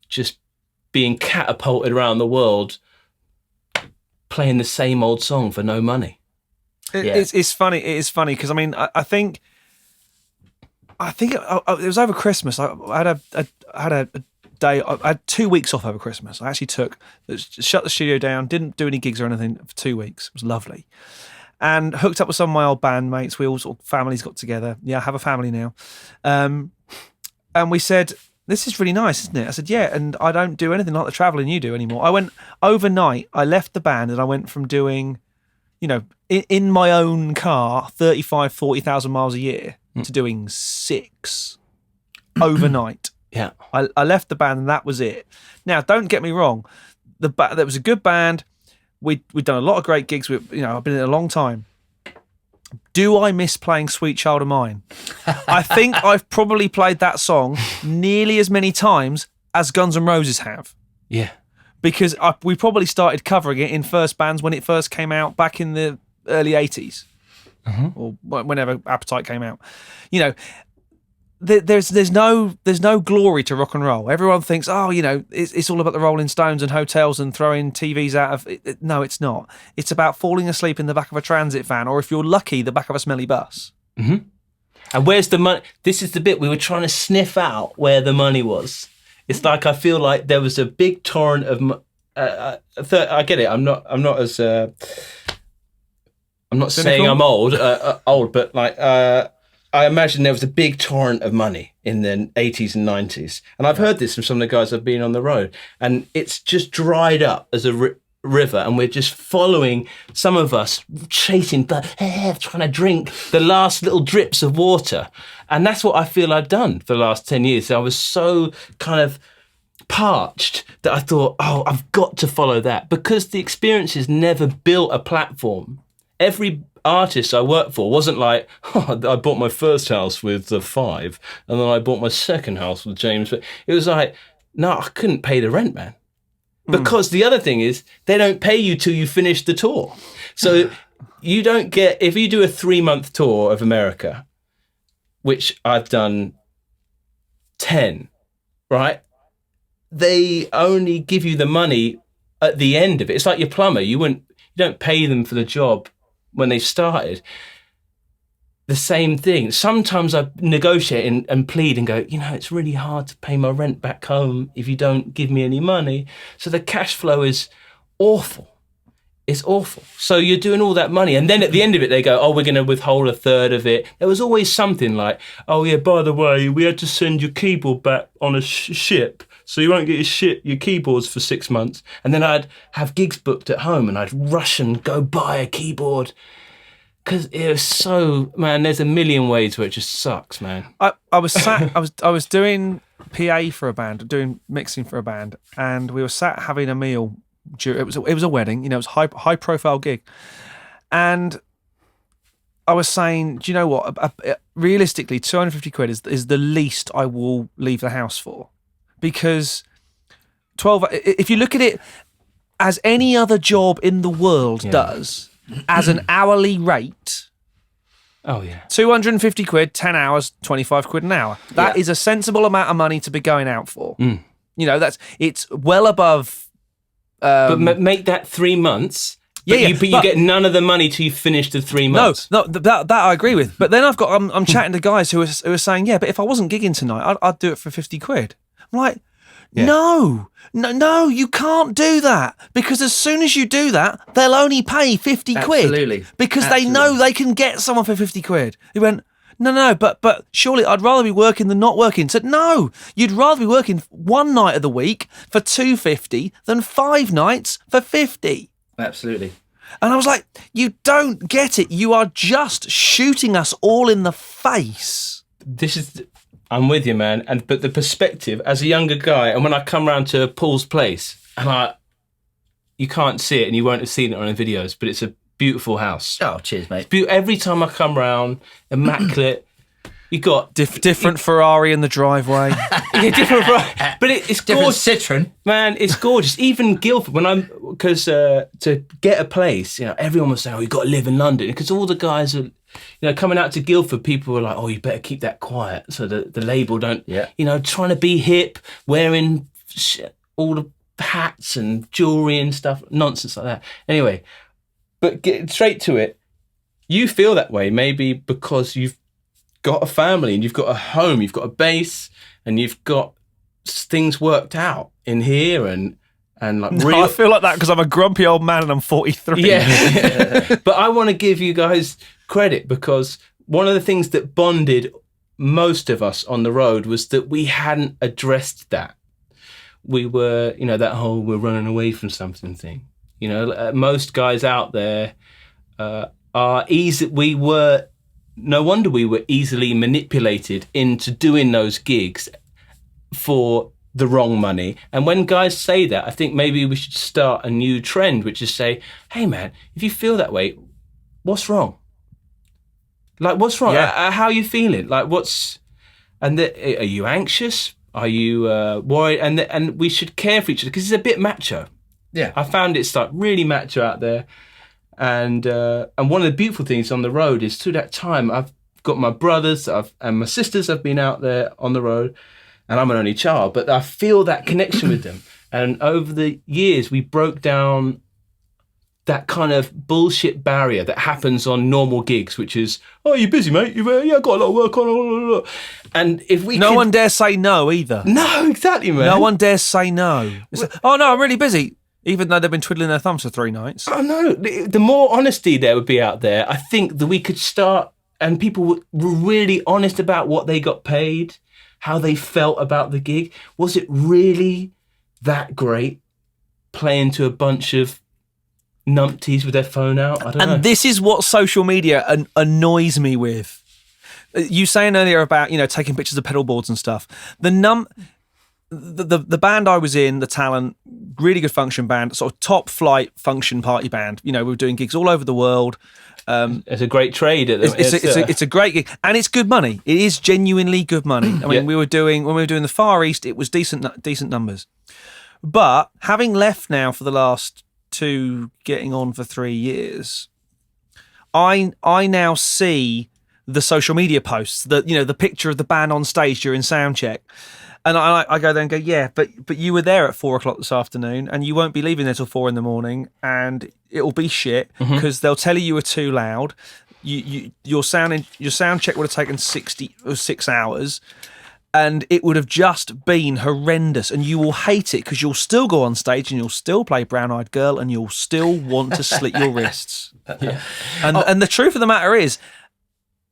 just being catapulted around the world playing the same old song for no money. It's funny. It is funny because I think it was over Christmas. I had a day. I had 2 weeks off over Christmas. I actually shut the studio down, didn't do any gigs or anything for 2 weeks. It was lovely. And hooked up with some of my old bandmates. We all sort of families got together. Yeah, I have a family now. And we said, this is really nice, isn't it? I said, yeah, and I don't do anything like the travelling you do anymore. I went overnight, I left the band and I went from doing, in my own car, 35, 40,000 miles a year to doing 6 overnight. Yeah. I left the band and that was it. Now, don't get me wrong. There was a good band. We'd done a lot of great gigs. I've been in it a long time. Do I miss playing Sweet Child of Mine? I think I've probably played that song nearly as many times as Guns N' Roses have. Yeah. Because we probably started covering it in first bands when it first came out back in the early 80s. or whenever Appetite came out. You know, there's no glory to rock and roll. Everyone thinks, oh, you know, it's all about the Rolling Stones and hotels and throwing TVs out of it. No, it's not. It's about falling asleep in the back of a transit van, or if you're lucky, the back of a smelly bus. Mm-hmm. And where's the money? This is the bit we were trying to sniff out where the money was. It's like I feel like there was a big torrent of. I get it. I'm not as. I'm not saying I'm old, but like I imagine there was a big torrent of money in the 80s and 90s, and I've heard this from some of the guys I've been on the road, and it's just dried up as a river, and we're just following, some of us chasing, trying to drink the last little drips of water, and that's what I feel I've done for the last 10 years. I was so kind of parched that I thought, oh, I've got to follow that, because the experiences never built a platform. Every artist I worked for wasn't like, oh, I bought my first house with the 5 and then I bought my second house with James. But it was like, no, I couldn't pay the rent, man. Because the other thing is, they don't pay you till you finish the tour. So you don't get, if you do a 3-month tour of America, which I've done 10, right? They only give you the money at the end of it. It's like your plumber. You don't pay them for the job when they started. The same thing. Sometimes I negotiate and plead and go, you know, it's really hard to pay my rent back home if you don't give me any money. So the cash flow is awful. It's awful. So you're doing all that money, and then at the end of it, they go, oh, we're going to withhold a third of it. There was always something like, oh yeah, by the way, we had to send your keyboard back on a ship, so you won't get your keyboards for 6 months. And then I'd have gigs booked at home, and I'd rush and go buy a keyboard. Because it was so, man, there's a million ways where it just sucks, man. I was doing PA for a band, doing mixing for a band, and we were sat having a meal. It was a wedding, you know, it was a high profile gig, and I was saying, do you know what? Realistically, 250 quid is the least I will leave the house for, because 12. If you look at it as any other job in the world does. As an hourly rate, 250 quid, 10 hours, 25 quid an hour. That is a sensible amount of money to be going out for. You know, it's well above. But make that 3 months. But you get none of the money till you finish the 3 months. No, that I agree with. But then I'm chatting to guys who are saying, yeah, but if I wasn't gigging tonight, I'd do it for 50 quid. I'm like, no, you can't do that, because as soon as you do that, they'll only pay 50 quid. Absolutely. Because they know they can get someone for 50 quid. He went, no, but surely I'd rather be working than not working. Said, no, you'd rather be working one night of the week for 250 than 5 nights for 50. Absolutely. And I was like, you don't get it. You are just shooting us all in the face. I'm with you, man. But the perspective as a younger guy, and when I come round to Paul's place, and you can't see it, and you won't have seen it on the videos, but it's a beautiful house. Oh, cheers, mate. Every time I come round, immaculate. You got different Ferrari in the driveway. Different Ferrari, but it's gorgeous. Citroen, man. It's gorgeous. Even Guildford, because to get a place, you know, everyone was saying, "Oh, you got to live in London," because all the guys are. You know, coming out to Guildford, people were like, oh, you better keep that quiet so the label don't, you know, trying to be hip, wearing all the hats and jewellery and stuff, nonsense like that. Anyway, but get straight to it. You feel that way maybe because you've got a family and you've got a home, you've got a base, and you've got things worked out in here and like I feel like that because I'm a grumpy old man and I'm 43. Yeah. But I want to give you guys credit, because one of the things that bonded most of us on the road was that we hadn't addressed that. We were, you know, that whole we're running away from something thing. You know, most guys out there are easy. No wonder we were easily manipulated into doing those gigs for the wrong money. And when guys say that, I think maybe we should start a new trend, which is say, hey man, if you feel that way, what's wrong? Like, what's wrong? How are you feeling? Like, are you anxious? Are you worried? And we should care for each other, because it's a bit macho. Yeah. I found it's like really macho out there. And one of the beautiful things on the road is through that time, I've got my brothers and my sisters have been out there on the road, and I'm an only child, but I feel that connection with them. And over the years, we broke down that kind of bullshit barrier that happens on normal gigs, which is, oh, you're busy, mate. You've got a lot of work on. And if we no one dares say no either. No, exactly, man. No one dares say no. It's like, oh no, I'm really busy. Even though they've been twiddling their thumbs for 3 nights. Oh no, the more honesty there would be out there, I think that we could start, and people were really honest about what they got paid, how they felt about the gig. Was it really that great playing to a bunch of numpties with their phone out? I don't know. And this is what social media annoys me with. You saying earlier about, taking pictures of pedal boards and stuff. The band I was in, the Talent, really good function band, sort of top flight function party band. We were doing gigs all over the world. It's a great trade at the It's a great gig, and it's good money. It is genuinely good money. I mean, when we were doing the Far East, it was decent numbers. But having left now for the last 2, getting on for 3 years, I now see the social media posts, the picture of the band on stage during sound check. And I go there and go, yeah, but you were there at 4:00 this afternoon, and you won't be leaving there till 4 a.m, and it'll be shit because they'll tell you were too loud. Your sound check would have taken 6 hours, and it would have just been horrendous. And you will hate it because you'll still go on stage and you'll still play Brown Eyed Girl and you'll still want to slit your wrists. Yeah. And the truth of the matter is,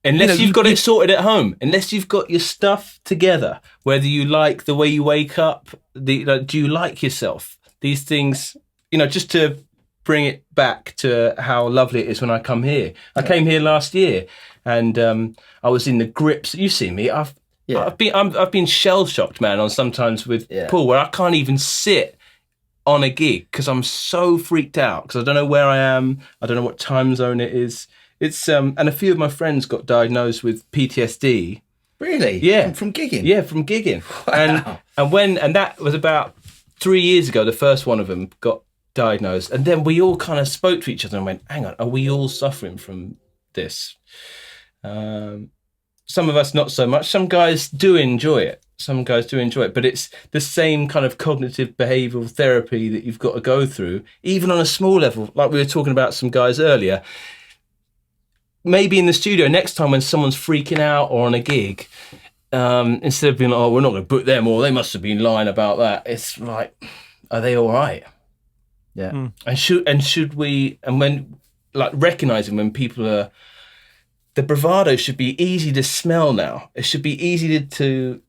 unless you've got it sorted at home, unless you've got your stuff together, whether you like the way you wake up, do you like yourself? These things, just to bring it back to how lovely it is when I come here. I came here last year, and I was in the grips. You see me. I've been shell shocked, man. On sometimes with Paul, where I can't even sit on a gig because I'm so freaked out because I don't know where I am. I don't know what time zone it is. It's and a few of my friends got diagnosed with PTSD. Really? Yeah, from gigging. Yeah, from gigging. Wow. And that was about 3 years ago. The first one of them got diagnosed, and then we all kind of spoke to each other and went, "Hang on, are we all suffering from this?" Some of us not so much. Some guys do enjoy it. But it's the same kind of cognitive behavioural therapy that you've got to go through, even on a small level. Like we were talking about some guys earlier. Maybe in the studio next time when someone's freaking out or on a gig, instead of being like, oh, we're not going to book them, or they must have been lying about that. It's like, are they all right? Yeah. And should we, and when, like, recognizing when people are, the bravado should be easy to smell now. It should be easy to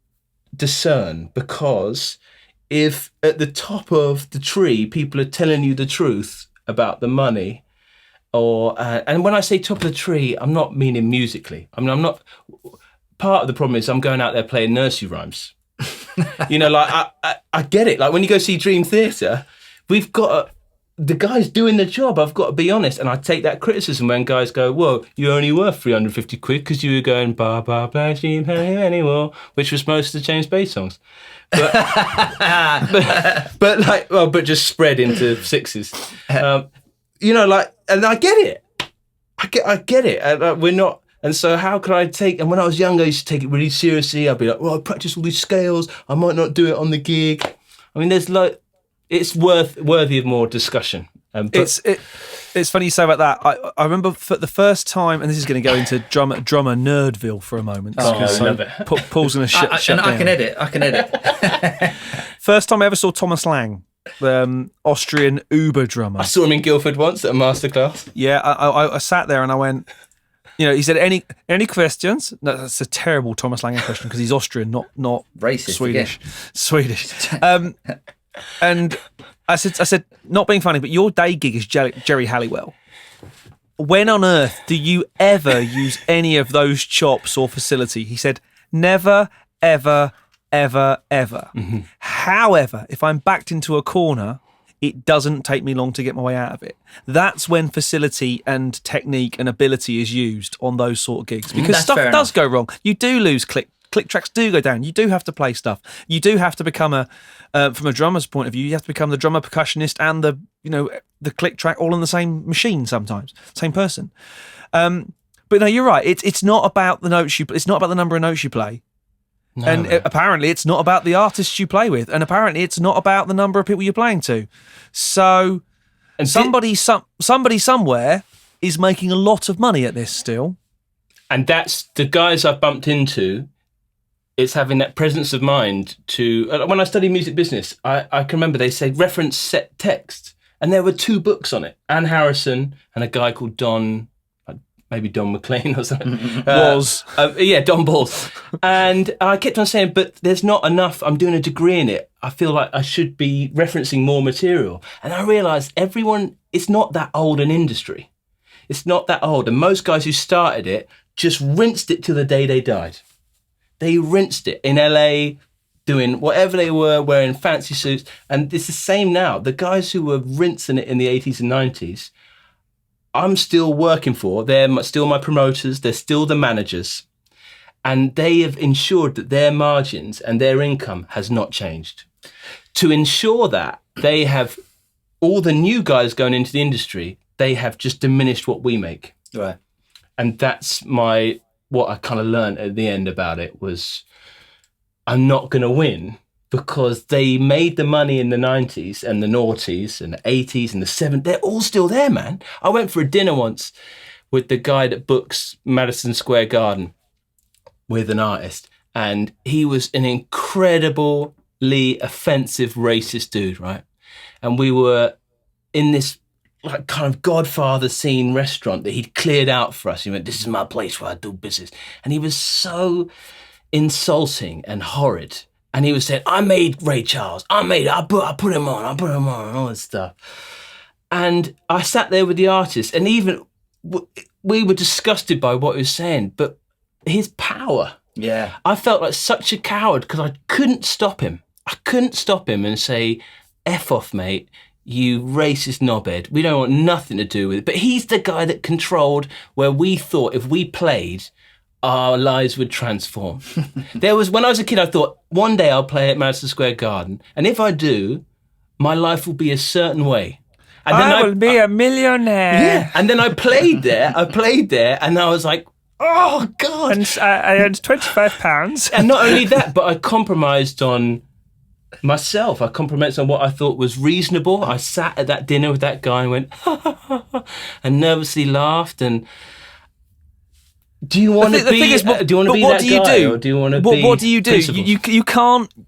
discern, because if at the top of the tree, people are telling you the truth about the money, and when I say top of the tree, I'm not meaning musically. I mean, I'm not. Part of the problem is I'm going out there playing nursery rhymes. Like I get it. Like when you go see Dream Theatre, we've got the guys doing the job. I've got to be honest, and I take that criticism when guys go, "Well, you're only worth 350 quid because you were going ba ba ba sheep anymore," which was most of the James Bay songs. But but just spread into sixes. And I get it. I get it. We're not. And so how can I take, and when I was younger, I used to take it really seriously. I'd be like, well, I practice all these scales. I might not do it on the gig. I mean, it's worthy of more discussion. It's funny you say about that. I remember for the first time, and this is going to go into drummer Nerdville for a moment. I love it. Paul's going to shut down. I can edit. First time I ever saw Thomas Lang, the Austrian Uber drummer. I saw him in Guildford once at a masterclass. Yeah, I sat there and I went, he said, any questions? No, that's a terrible Thomas Lang question because he's Austrian, not racist, Swedish. Again. Swedish. And I said, not being funny, but your day gig is Jerry Halliwell. When on earth do you ever use any of those chops or facility? He said, never, ever, ever, ever. Mm-hmm. However, if I'm backed into a corner, it doesn't take me long to get my way out of it. That's when facility and technique and ability is used on those sort of gigs, because stuff does go wrong. You do lose click tracks do go down. You do have to play stuff. You do have to become from a drummer's point of view, you have to become the drummer, percussionist, and the the click track all on the same machine sometimes, same person. But no, you're right. It's not about the notes it's not about the number of notes you play. No, and apparently it's not about the artists you play with, and apparently it's not about the number of people you're playing to. So somebody somewhere is making a lot of money at this still. And that's the guys I've bumped into. It's having that presence of mind to... When I studied music business, I can remember they say reference set text, and there were 2 books on it. Anne Harrison and a guy called Don... Maybe Don McLean or something. Don Balls. And I kept on saying, but there's not enough. I'm doing a degree in it. I feel like I should be referencing more material. And I realised it's not that old an industry. It's not that old. And most guys who started it just rinsed it till the day they died. They rinsed it in LA, doing whatever they were, wearing fancy suits. And it's the same now. The guys who were rinsing it in the 80s and 90s, I'm still working for. They're still my promoters. They're still the managers. And they have ensured that their margins and their income has not changed. To ensure that, they have, all the new guys going into the industry, they have just diminished what we make. Right. And that's what I kind of learned at the end about it was I'm not going to win because they made the money in the 90s and the noughties and the 80s and the 70s. They're all still there, man. I went for a dinner once with the guy that books Madison Square Garden with an artist, and he was an incredibly offensive, racist dude, right? And we were in this like kind of Godfather scene restaurant that he'd cleared out for us. He went, "This is my place where I do business." And he was so insulting and horrid. And he was saying, I made Ray Charles. I put him on, and all this stuff. And I sat there with the artist, and even we were disgusted by what he was saying, but his power. Yeah. I felt like such a coward because I couldn't stop him. I couldn't stop him and say, F off, mate, you racist knobhead. We don't want nothing to do with it. But he's the guy that controlled where we thought if we played, our lives would transform. When I was a kid, I thought, one day I'll play at Madison Square Garden, and if I do, my life will be a certain way. And then I will be a millionaire. Yeah, and then I played there, and I was like, oh, God. And I earned £25. And not only that, but I compromised on myself. I compromised on what I thought was reasonable. I sat at that dinner with that guy and went, ha, ha, ha, ha, and nervously laughed, and... Do you want to be? Do you want to be that guy, or do you want to be? What do you do? Principles?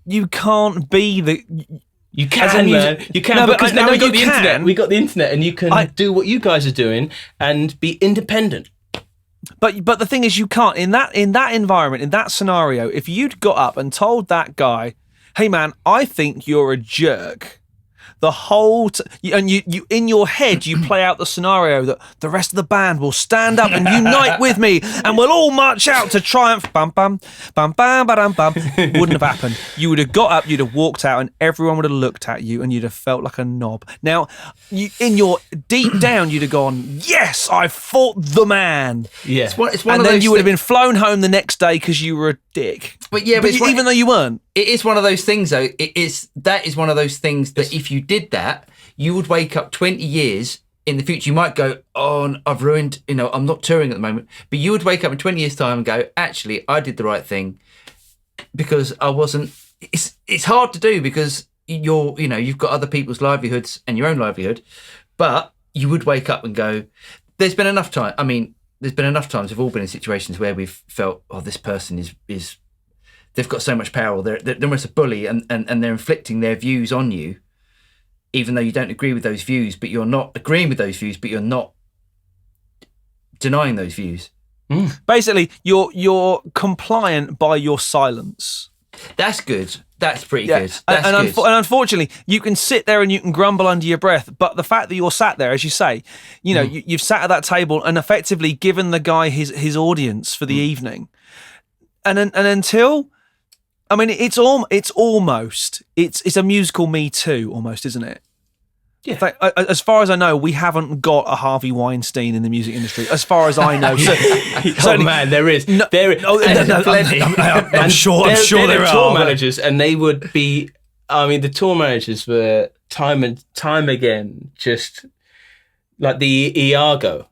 You can't be the. You can, man. You can, because now we got the internet. We got the internet, and you can do what you guys are doing and be independent. But the thing is, you can't in that environment, in that scenario. If you'd got up and told that guy, "Hey, man, I think you're a jerk." The whole and you in your head you play out the scenario that the rest of the band will stand up and unite with me and we'll all march out to triumph. Bum bum bum bum bum bum. Wouldn't have happened. You would have got up, you'd have walked out, and everyone would have looked at you, and you'd have felt like a knob. Now, in your deep down, you'd have gone, "Yes, I fought the man." Yeah, it's one and of then those you would have been flown home the next day because you were a dick. But yeah, even though you weren't. It is one of those things, though. That is one of those things that if you did that, you would wake up 20 years in the future. You might go, "Oh, I've ruined. I'm not touring at the moment." But you would wake up in 20 years' time and go, "Actually, I did the right thing because I wasn't." It's hard to do because you've got other people's livelihoods and your own livelihood. But you would wake up and go, "There's been enough time." I mean, there's been enough times we've all been in situations where we've felt, "Oh, this person is." They've got so much power, or they're almost a bully, and they're inflicting their views on you, even though you don't agree with those views, but you're not agreeing with those views, but you're not denying those views. Basically, you're compliant by your silence. That's good. That's pretty good. That's and good. Unfortunately, you can sit there and you can grumble under your breath, but the fact that you're sat there, as you say, you've sat at that table and effectively given the guy his audience for the evening, and until. I mean, it's a musical Me Too almost, isn't it? Yeah. Like, as far as I know, we haven't got a Harvey Weinstein in the music industry, as far as I know. So, man, there is. I'm sure there are. Tour managers, and they would be. I mean, the tour managers were time and time again just like the Iago.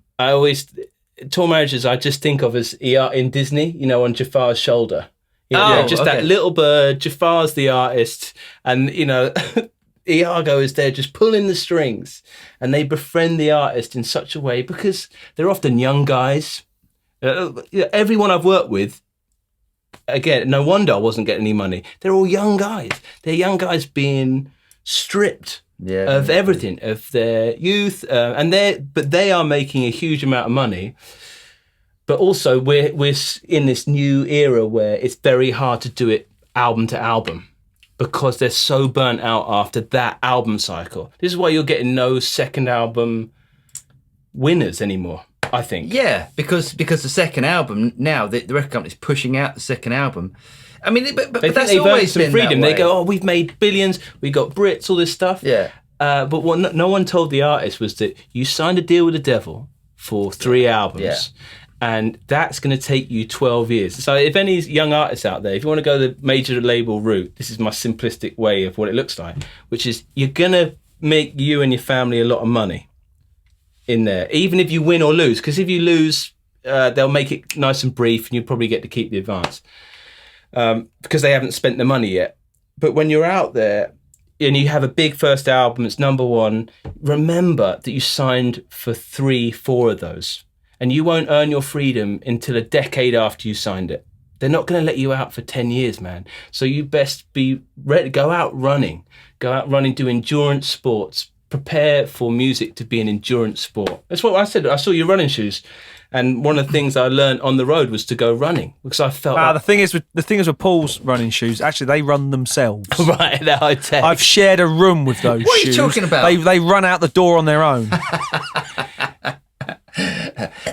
Tour managers I just think of as in Disney, you know, on Jafar's shoulder. That little bird. Jafar's the artist, and you know, Iago is there just pulling the strings, and they befriend the artist in such a way because they're often young guys. Everyone I've worked with, again, no wonder I wasn't getting any money. They're all young guys. They're young guys being stripped of everything, of their youth, but they are making a huge amount of money. But also, we're in this new era where it's very hard to do it album to album because they're so burnt out after that album cycle. This is why you're getting no second album winners anymore, I think. Yeah, because the second album now, the record company's pushing out the second album. I mean, but that's always been freedom. That way. They go, we've made billions, we got Brits, all this stuff. Yeah. But what no one told the artist was that you signed a deal with the devil for 3 albums. Yeah. And that's going to take you 12 years. So if any young artists out there, if you want to go the major label route, this is my simplistic way of what it looks like, which is you're going to make you and your family a lot of money in there, even if you win or lose. Because if you lose, they'll make it nice and brief and you probably get to keep the advance because they haven't spent the money yet. But when you're out there and you have a big first album, it's number one, remember that you signed for 3-4 of those. And you won't earn your freedom until a decade after you signed it. They're not going to let you out for 10 years, man. So you best be ready. Go out running, do endurance sports, prepare for music to be an endurance sport. That's what I said. I saw your running shoes. And one of the things I learned on the road was to go running because I felt the thing is with Paul's running shoes, actually they run themselves. Right, they're high tech. I've shared a room with those What shoes. are you talking about? They run out the door on their own.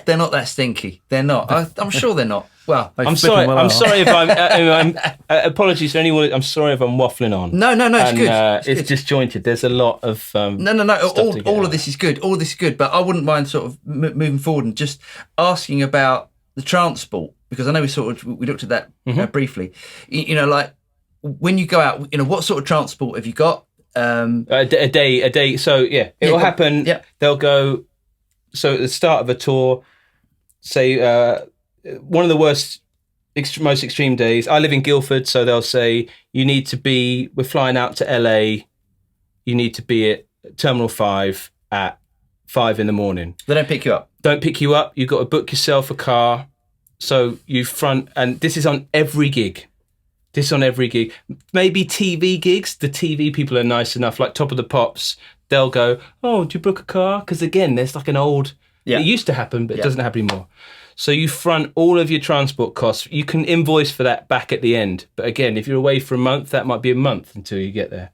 They're not that stinky. They're not. I'm sure they're not. Well, I'm sorry. I'm sorry if I'm apologies to anyone. I'm sorry if I'm waffling on. No, it's good. It's disjointed. There's a lot of no. All of this is good. All of this is good. But I wouldn't mind sort of moving forward and just asking about the transport because I know we looked at that briefly. You know, like when you go out, you know, what sort of transport have you got? A day. So yeah, it will happen. Yeah. They'll go. So at the start of a tour, say one of the most extreme days. I live in Guildford, so they'll say we're flying out to LA. You need to be at Terminal 5 at 5 in the morning. They don't pick you up. Don't pick you up. You've got to book yourself a car. So and this is on every gig. Maybe TV gigs. The TV people are nice enough, like Top of the Pops. They'll go, oh, do you book a car? Because again, there's like an old... Yeah. It used to happen, but it doesn't happen anymore. So you front all of your transport costs. You can invoice for that back at the end. But again, if you're away for a month, that might be a month until you get there.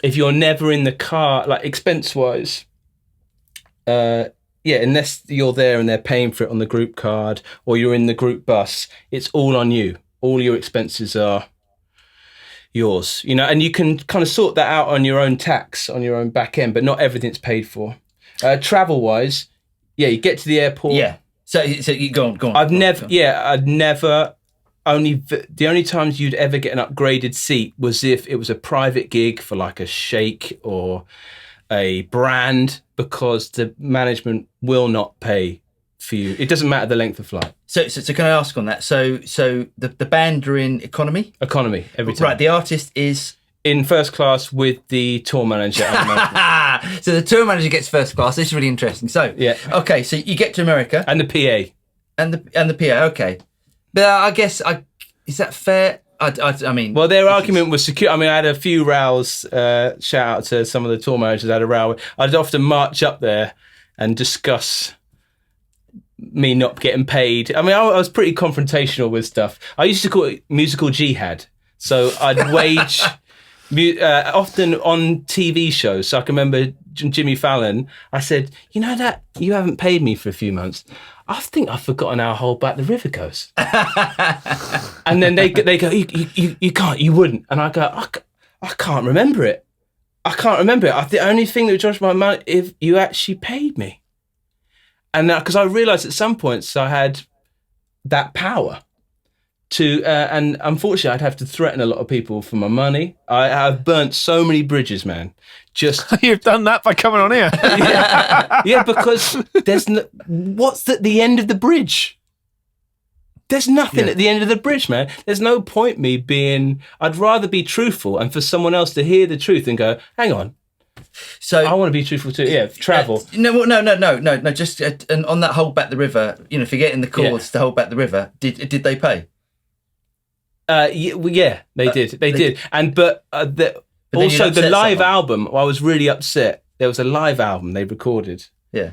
If you're never in the car, like expense-wise, unless you're there and they're paying for it on the group card or you're in the group bus, it's all on you. All your expenses are yours, you know, and you can kind of sort that out on your own tax, on your own back end, but not everything's paid for. Travel wise, you get to the airport. Yeah. So you go on. The only times you'd ever get an upgraded seat was if it was a private gig for like a sheikh or a brand, because the management will not pay for you. It doesn't matter the length of flight. So can I ask on that? So the band are in economy? Economy, every time. Right, the artist is... in first class with the tour manager. So the tour manager gets first class. This is really interesting. So, okay, so you get to America. And the PA. And the PA, okay. But I guess, is that fair? I mean... Well, their argument was secure. I mean, I had a few rows. Shout out to some of the tour managers I had a row. I'd often march up there and discuss me not getting paid. I mean, I was pretty confrontational with stuff. I used to call it musical jihad. So I'd wage... often on TV shows. So I can remember Jimmy Fallon. I said, you know that you haven't paid me for a few months. I think I've forgotten how Hold Back the River goes. And then they go, you can't, you wouldn't. And I go, I can't remember it. The only thing that would judge my mind if you actually paid me. And because I realised at some points I had that power. and unfortunately, I'd have to threaten a lot of people for my money. I've burnt so many bridges, man. Just You've done that by coming on here. yeah, because what's at the end of the bridge? There's nothing at the end of the bridge, man. There's no point me being. I'd rather be truthful and for someone else to hear the truth and go, hang on. So I want to be truthful too. Yeah, travel. No. Just and on that hold back the river. Forgetting the chords to hold back the river. Did they pay? Yeah, they did. They did. But also the live album. I was really upset. There was a live album they recorded. Yeah,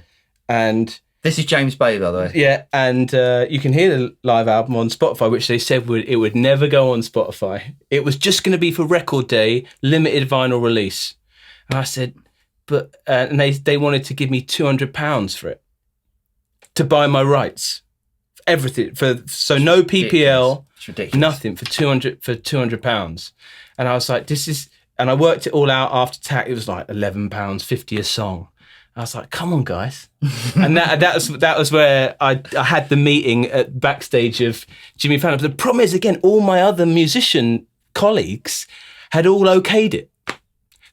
and this is James Bay, by the way. Yeah, and you can hear the live album on Spotify, which they said it would never go on Spotify. It was just going to be for record day, limited vinyl release. And I said, but and they wanted to give me £200 for it to buy my rights, everything so no PPL, it's ridiculous. Nothing for £200. And I was like, and I worked it all out after tax. It was like £11.50 a song. I was like, come on, guys. And that was where I had the meeting at backstage of Jimmy Fallon. But the problem is, again, all my other musician colleagues had all okayed it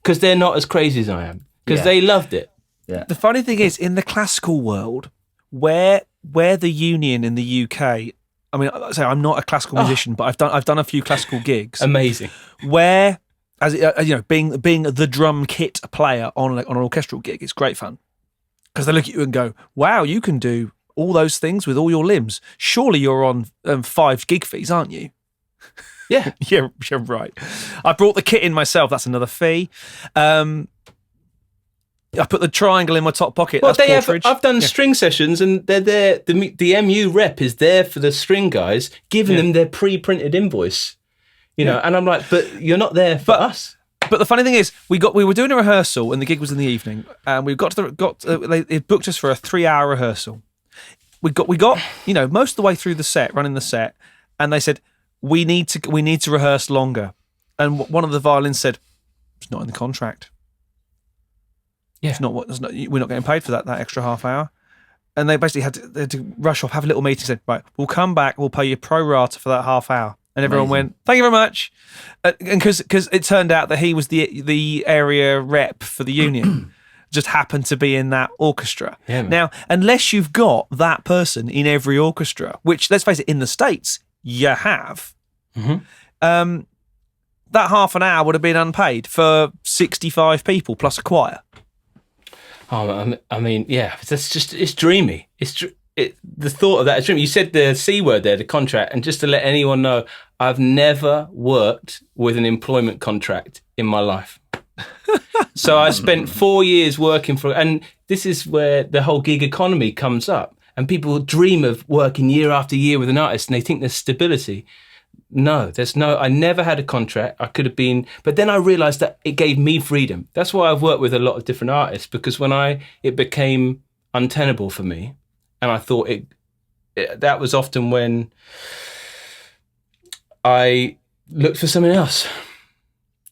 because they're not as crazy as I am because they loved it. Yeah. The funny thing is, in the classical world, where the union in the UK, I mean, I'm not a classical musician, but I've done a few classical gigs. Amazing. Where, as being the drum kit player on an orchestral gig, it's great fun because they look at you and go, "Wow, you can do all those things with all your limbs. Surely you're on 5 gig fees, aren't you?" Yeah, yeah, you're right. I brought the kit in myself. That's another fee. I put the triangle in my top pocket. Well, that's I've done string sessions, and they're there. The MU rep is there for the string guys, giving them their pre-printed invoice. You know, and I'm like, but you're not there for us. But the funny thing is, we were doing a rehearsal, and the gig was in the evening, and we they booked us for a 3-hour rehearsal. We got most of the way through the set, running the set, and they said we need to rehearse longer. And one of the violins said, "It's not in the contract. Yeah, we're not getting paid for that extra half hour." And they basically had to rush off, have a little meeting, said, "Right, we'll come back, we'll pay you pro rata for that half hour." And everyone went, "Thank you very much." And because it turned out that he was the area rep for the union, just happened to be in that orchestra. Yeah, man. Now, unless you've got that person in every orchestra, which, let's face it, in the States, you have, that half an hour would have been unpaid for 65 people plus a choir. Oh, I mean, yeah, it's dreamy. The thought of that is dreamy. You said the C word there, the contract, and just to let anyone know, I've never worked with an employment contract in my life. So I spent 4 years working and this is where the whole gig economy comes up, and people dream of working year after year with an artist and they think there's stability. No, I never had a contract. I could have been, but then I realized that it gave me freedom. That's why I've worked with a lot of different artists, because when it became untenable for me, and I thought that was often when I looked for something else.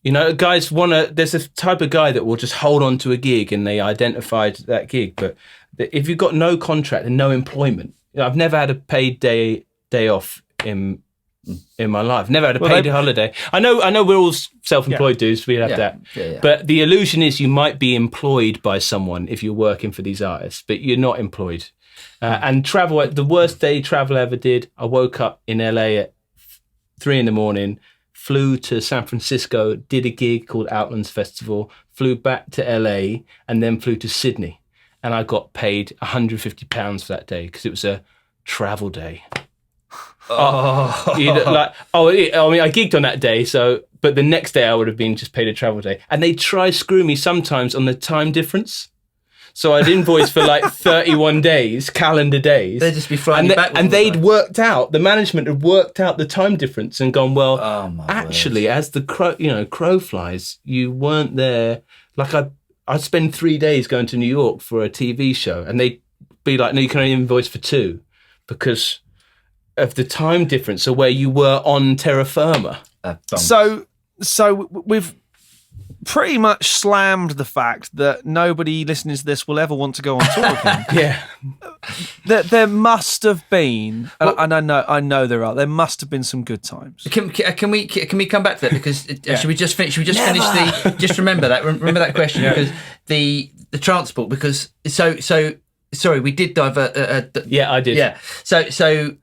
You know, guys there's a type of guy that will just hold on to a gig and they identified that gig. But if you've got no contract and no employment, I've never had a paid day off in my life. Never had a paid holiday. I know we're all self-employed dudes. We have that. Yeah. But the illusion is you might be employed by someone if you're working for these artists, but you're not employed. And travel, the worst day travel I ever did, I woke up in LA at 3 a.m, flew to San Francisco, did a gig called Outlands Festival, flew back to LA, and then flew to Sydney. And I got paid £150 for that day because it was a travel day. I gigged on that day, but the next day I would have been just paid a travel day. And they try screw me sometimes on the time difference. So I'd invoice for like 31 days, calendar days. They'd just be flying you back. And they'd worked out, the management had worked out the time difference and gone, well, actually, as the crow flies, you weren't there. Like I'd spend 3 days going to New York for a TV show, and they'd be like, no, you can only invoice for 2 because of the time difference, or where you were on terra firma. So we've pretty much slammed the fact that nobody listening to this will ever want to go on tour with him. Yeah. There must have been, and I know there must have been some good times. Can we come back to that, because should we just finish? Should we just finish just remember that question, because the transport, because so sorry, we did divert. Yeah, I did. Yeah, so.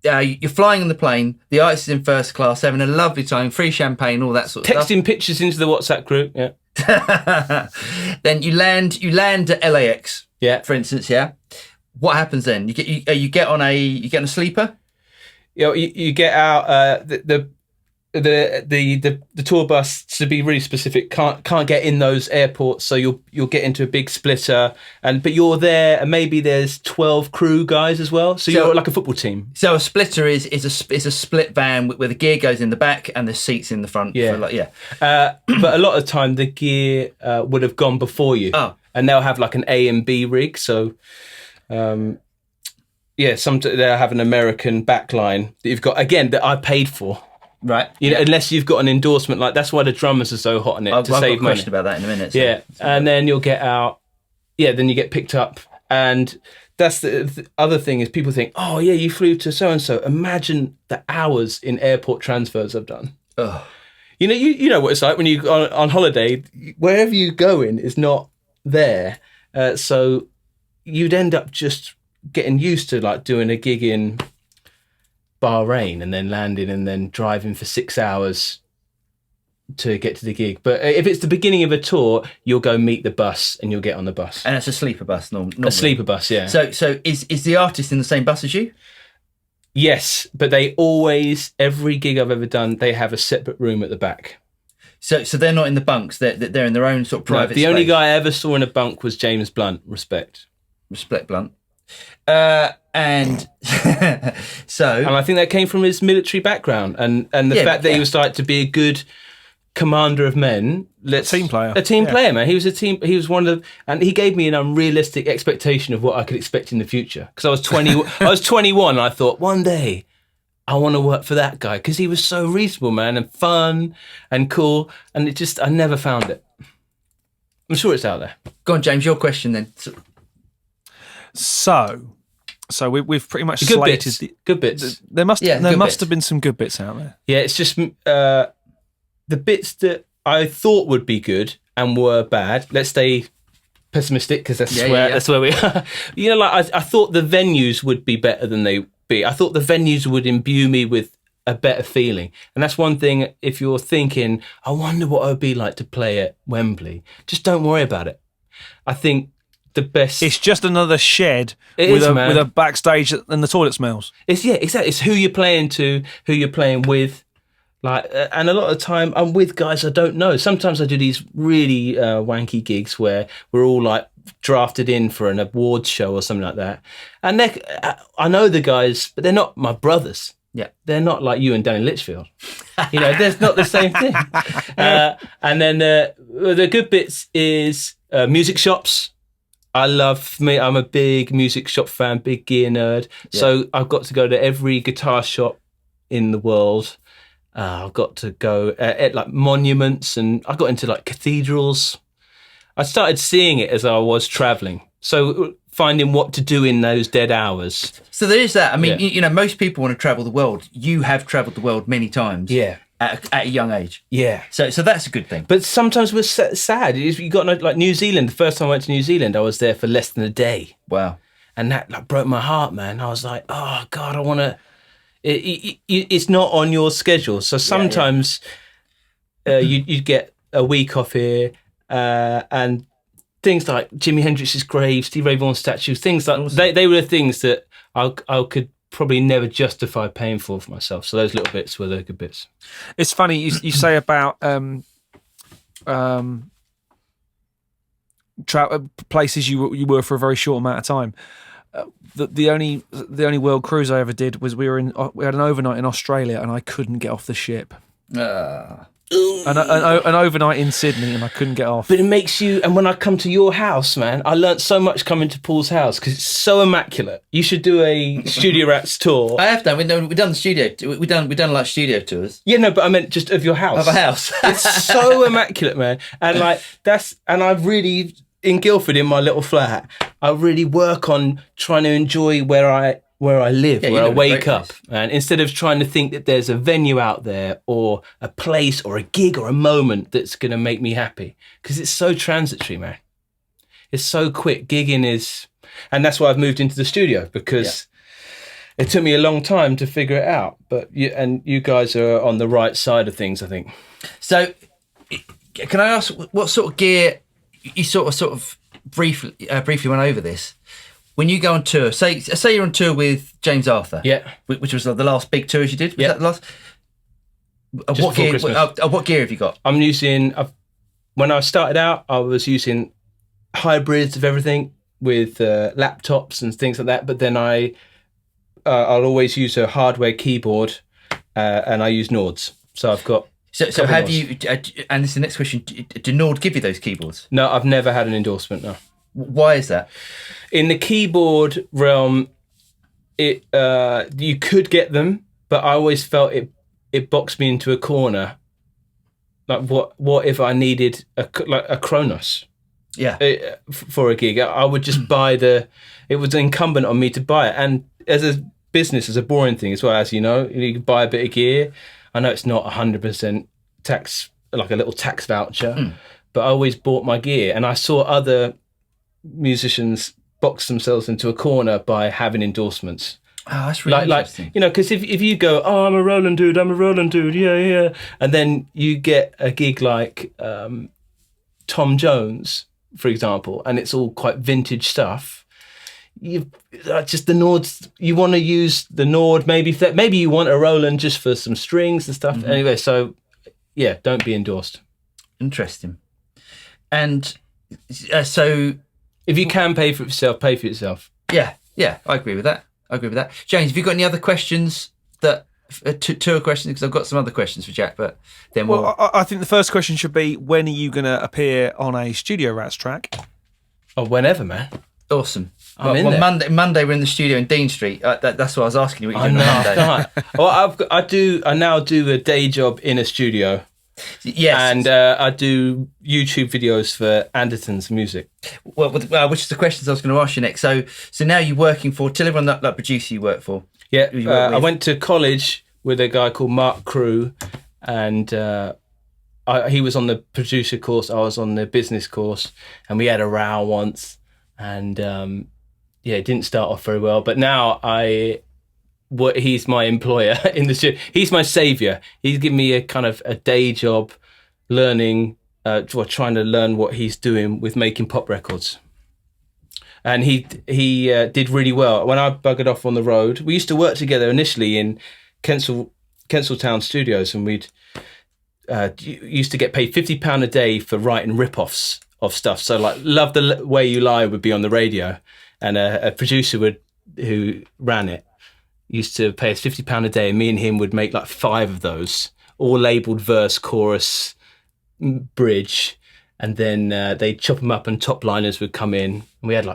You're flying on the plane, the ice is in first class, having a lovely time, free champagne, all that sort of stuff. Texting pictures into the WhatsApp group, yeah. Then you land at LAX, yeah, for instance, yeah. What happens then? You get on a sleeper? You get out the tour bus, to be really specific, can't get in those airports, so you'll get into a big splitter, but you're there, and maybe there's 12 crew guys as well, so you're like a football team. So a splitter is a split van where the gear goes in the back and the seats in the front. Yeah, but a lot of the time the gear would have gone before you. And they'll have like an A and B rig, so they'll have an American backline that you've got, again, that I paid for. Right. Unless you've got an endorsement, like that's why the drummers are so hot on it, to save money. I've got a question about that in a minute. So. And then you'll get out. Yeah, then you get picked up, and that's the other thing is people think, oh yeah, you flew to so and so. Imagine the hours in airport transfers I've done. Ugh. You know what it's like when you on holiday. Wherever you going is not there, so you'd end up just getting used to like doing a gig in Bahrain and then landing and then driving for 6 hours to get to the gig. But if it's the beginning of a tour, you'll go meet the bus and you'll get on the bus. And it's a sleeper bus, normally. A sleeper bus, yeah. So is the artist in the same bus as you? Yes, but they always, every gig I've ever done, they have a separate room at the back. So they're not in the bunks. They're in their own sort of private. The only guy I ever saw in a bunk was James Blunt. Respect Blunt. And so, and I think that came from his military background and the fact that he was like to be a good commander of men. A team player, player, man. He was a team. He was one of the, and he gave me an unrealistic expectation of what I could expect in the future. Because I was 20, I was 21, and I thought one day I want to work for that guy because he was so reasonable, man, and fun and cool. And I never found it. I'm sure it's out there. Go on, James. Your question then. So we've pretty much slated good bits. There must have been some good bits out there. Yeah, it's just the bits that I thought would be good and were bad. Let's stay pessimistic because that's where we are. I thought the venues would be better than they be. I thought the venues would imbue me with a better feeling, and that's one thing. If you're thinking, I wonder what it would be like to play at Wembley, just don't worry about it. I think the best. It's just another shed with a backstage and the toilet smells. Exactly. It's who you're playing to, who you're playing with. And a lot of the time I'm with guys I don't know. Sometimes I do these really wanky gigs where we're all like drafted in for an awards show or something like that. And I know the guys, but they're not my brothers. Yeah, they're not like you and Danny Litchfield. There's not the same thing. And then the good bits is music shops. I'm a big music shop fan, big gear nerd. Yeah. So I've got to go to every guitar shop in the world. I've got to go at like monuments, and I got into like cathedrals. I started seeing it as I was traveling. So finding what to do in those dead hours. So there is that. I mean, most people want to travel the world. You have travelled the world many times. Yeah. At a young age. Yeah. So that's a good thing. But sometimes we're sad. You got like New Zealand. The first time I went to New Zealand, I was there for less than a day. Wow. And that like broke my heart, man. I was like, oh God, I want to. It's not on your schedule. So sometimes you get a week off here, and things like Jimi Hendrix's grave, Stevie Ray Vaughan's statue, things like they were the things that I could probably never justify paying for myself. So those little bits were the good bits. It's funny you say about places you were for a very short amount of time. The only world cruise I ever did was we had an overnight in Australia, and I couldn't get off the ship. An overnight in Sydney, and I couldn't get off. But it makes you. And when I come to your house, man, I learnt so much coming to Paul's house because it's so immaculate. You should do a Studio Rats tour. I have done. We've done the studio. We've done like studio tours. Yeah, no, but I meant just of your house. Of a house. It's so immaculate, man. And like and I've really in Guildford in my little flat, I really work on trying to enjoy where I live, where I wake up. And instead of trying to think that there's a venue out there or a place or a gig or a moment that's going to make me happy. Because it's so transitory, man. It's so quick. Gigging is... And that's why I've moved into the studio, because it took me a long time to figure it out. But you guys are on the right side of things, I think. So can I ask what sort of gear... You sort of briefly went over this. When you go on tour, say you're on tour with James Arthur, which was the last big tours you did. Was that the last? What gear have you got? I'm using. When I started out, I was using hybrids of everything with laptops and things like that. But then I'll always use a hardware keyboard, and I use Nords. So I've got. So have you? And this is the next question. Do Nord give you those keyboards? No, I've never had an endorsement. No. Why is that? In the keyboard realm, you could get them, but I always felt it boxed me into a corner. Like what if I needed a Kronos? Yeah. For a gig, I would just buy it was incumbent on me to buy it. And as a business, as a boring thing as well, as you know, you can buy a bit of gear. I know it's not 100% tax, like a little tax voucher, but I always bought my gear, and I saw other musicians box themselves into a corner by having endorsements. Oh, that's really interesting. Because if you go, oh, I'm a Roland dude, yeah, and then you get a gig like Tom Jones, for example, and it's all quite vintage stuff. Just the Nords. You want to use the Nord, maybe you want a Roland just for some strings and stuff. Mm-hmm. Anyway, so yeah, don't be endorsed. Interesting. And so, if you can pay for it yourself, pay for it yourself. Yeah, I agree with that. James, have you got any other questions tour questions? Because I've got some other questions for Jack, but then I think the first question should be, when are you going to appear on a Studio Rats track? Oh, whenever, man. Awesome. Monday we're in the studio in Dean Street. That's what I was asking you. What you doing on Monday? Well, I now do a day job in a studio. Yes, and I do YouTube videos for Anderton's music. Well, which is the questions I was going to ask you next. So now you're working for. Tell everyone that producer you work for. Yeah, I went to college with a guy called Mark Crew, and he was on the producer course. I was on the business course, and we had a row once, and it didn't start off very well. But now he's my employer in the studio. He's my saviour. He's given me a kind of a day job learning, trying to learn what he's doing with making pop records. And he did really well. When I buggered off on the road, we used to work together initially in Kensal Studios, and we'd used to get paid £50 a day for writing rip-offs of stuff. So like Love the Way You Lie would be on the radio, and a producer who ran it used to pay us £50 a day, and me and him would make like 5 of those, all labelled verse, chorus, bridge, and then they'd chop them up and top liners would come in. And we had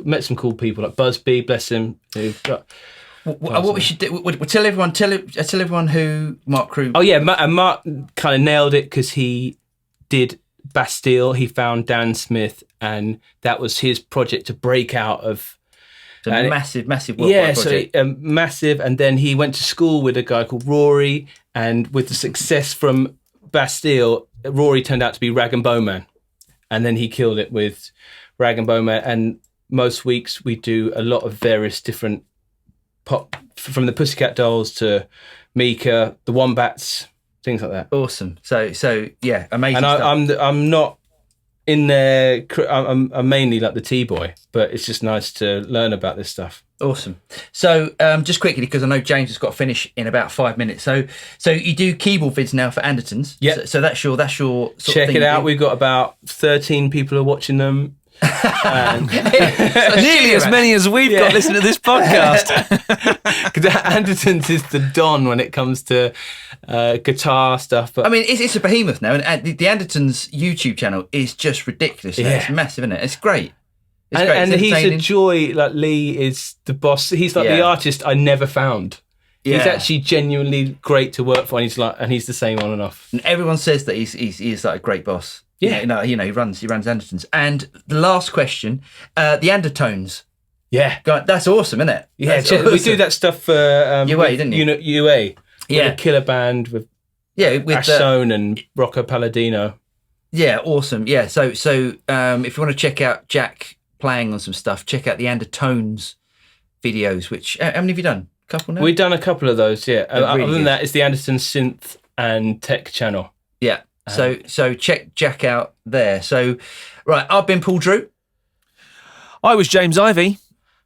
met some cool people like Busby, bless him. What we should do, we'll tell everyone who Mark Crew... Oh yeah, and Mark kind of nailed it, because he did Bastille, he found Dan Smith, and that was his project to break out of... massive worldwide project. So massive. And then he went to school with a guy called Rory, and with the success from Bastille, Rory turned out to be Rag and Bowman, and then he killed it with Rag and Bowman. And most weeks we do a lot of various different pop, from the Pussycat Dolls to Mika, the Wombats, things like that. Awesome. So yeah, amazing. And I'm not in there. I'm mainly like the T-boy, but it's just nice to learn about this stuff. Awesome. So just quickly, because I know James has got to finish in about 5 minutes. So you do keyboard vids now for Anderton's. Yeah. So that's your sort check of thing it out. We've got about 13 people are watching them. Nearly as many as we've got listening to this podcast. Anderton's is the don when it comes to guitar stuff. But I mean, it's a behemoth now, and the Anderton's YouTube channel is just ridiculous. Yeah. It's massive, isn't it? It's great. And he's a joy. Like Lee is the boss. He's like the artist I never found. He's actually genuinely great to work for, and he's the same on and off. And everyone says that he's like a great boss. Yeah. He runs Andertons. And the last question, the Undertones. Yeah. God, that's awesome, isn't it? Yeah, That's we do that stuff for UA, didn't you? UA. Yeah. With a killer band with with Ash Sohn and Rocco Palladino. Yeah, awesome. Yeah, so if you want to check out Jack playing on some stuff, check out the Undertones videos. Which how many have you done? A couple now. We've done a couple of those. Yeah. Really Other than good. that, it's the Anderton Synth and Tech channel. Yeah. So check Jack out there. So right, I've been Paul Drew. I was James Ivey.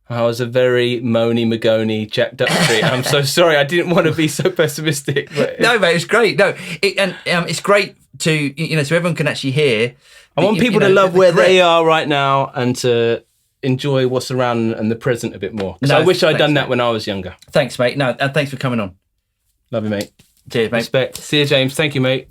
I was a very moany Magoni Jack Duxbury. I'm so sorry. I didn't want to be so pessimistic. But No, mate, it's great. No, it's great to so everyone can actually hear. I want people to love where they are right now and to enjoy what's around and the present a bit more. Because I wish I'd done that when I was younger. Thanks, mate. No, and thanks for coming on. Love you, mate. Cheers, mate. Respect. See you, James. Thank you, mate.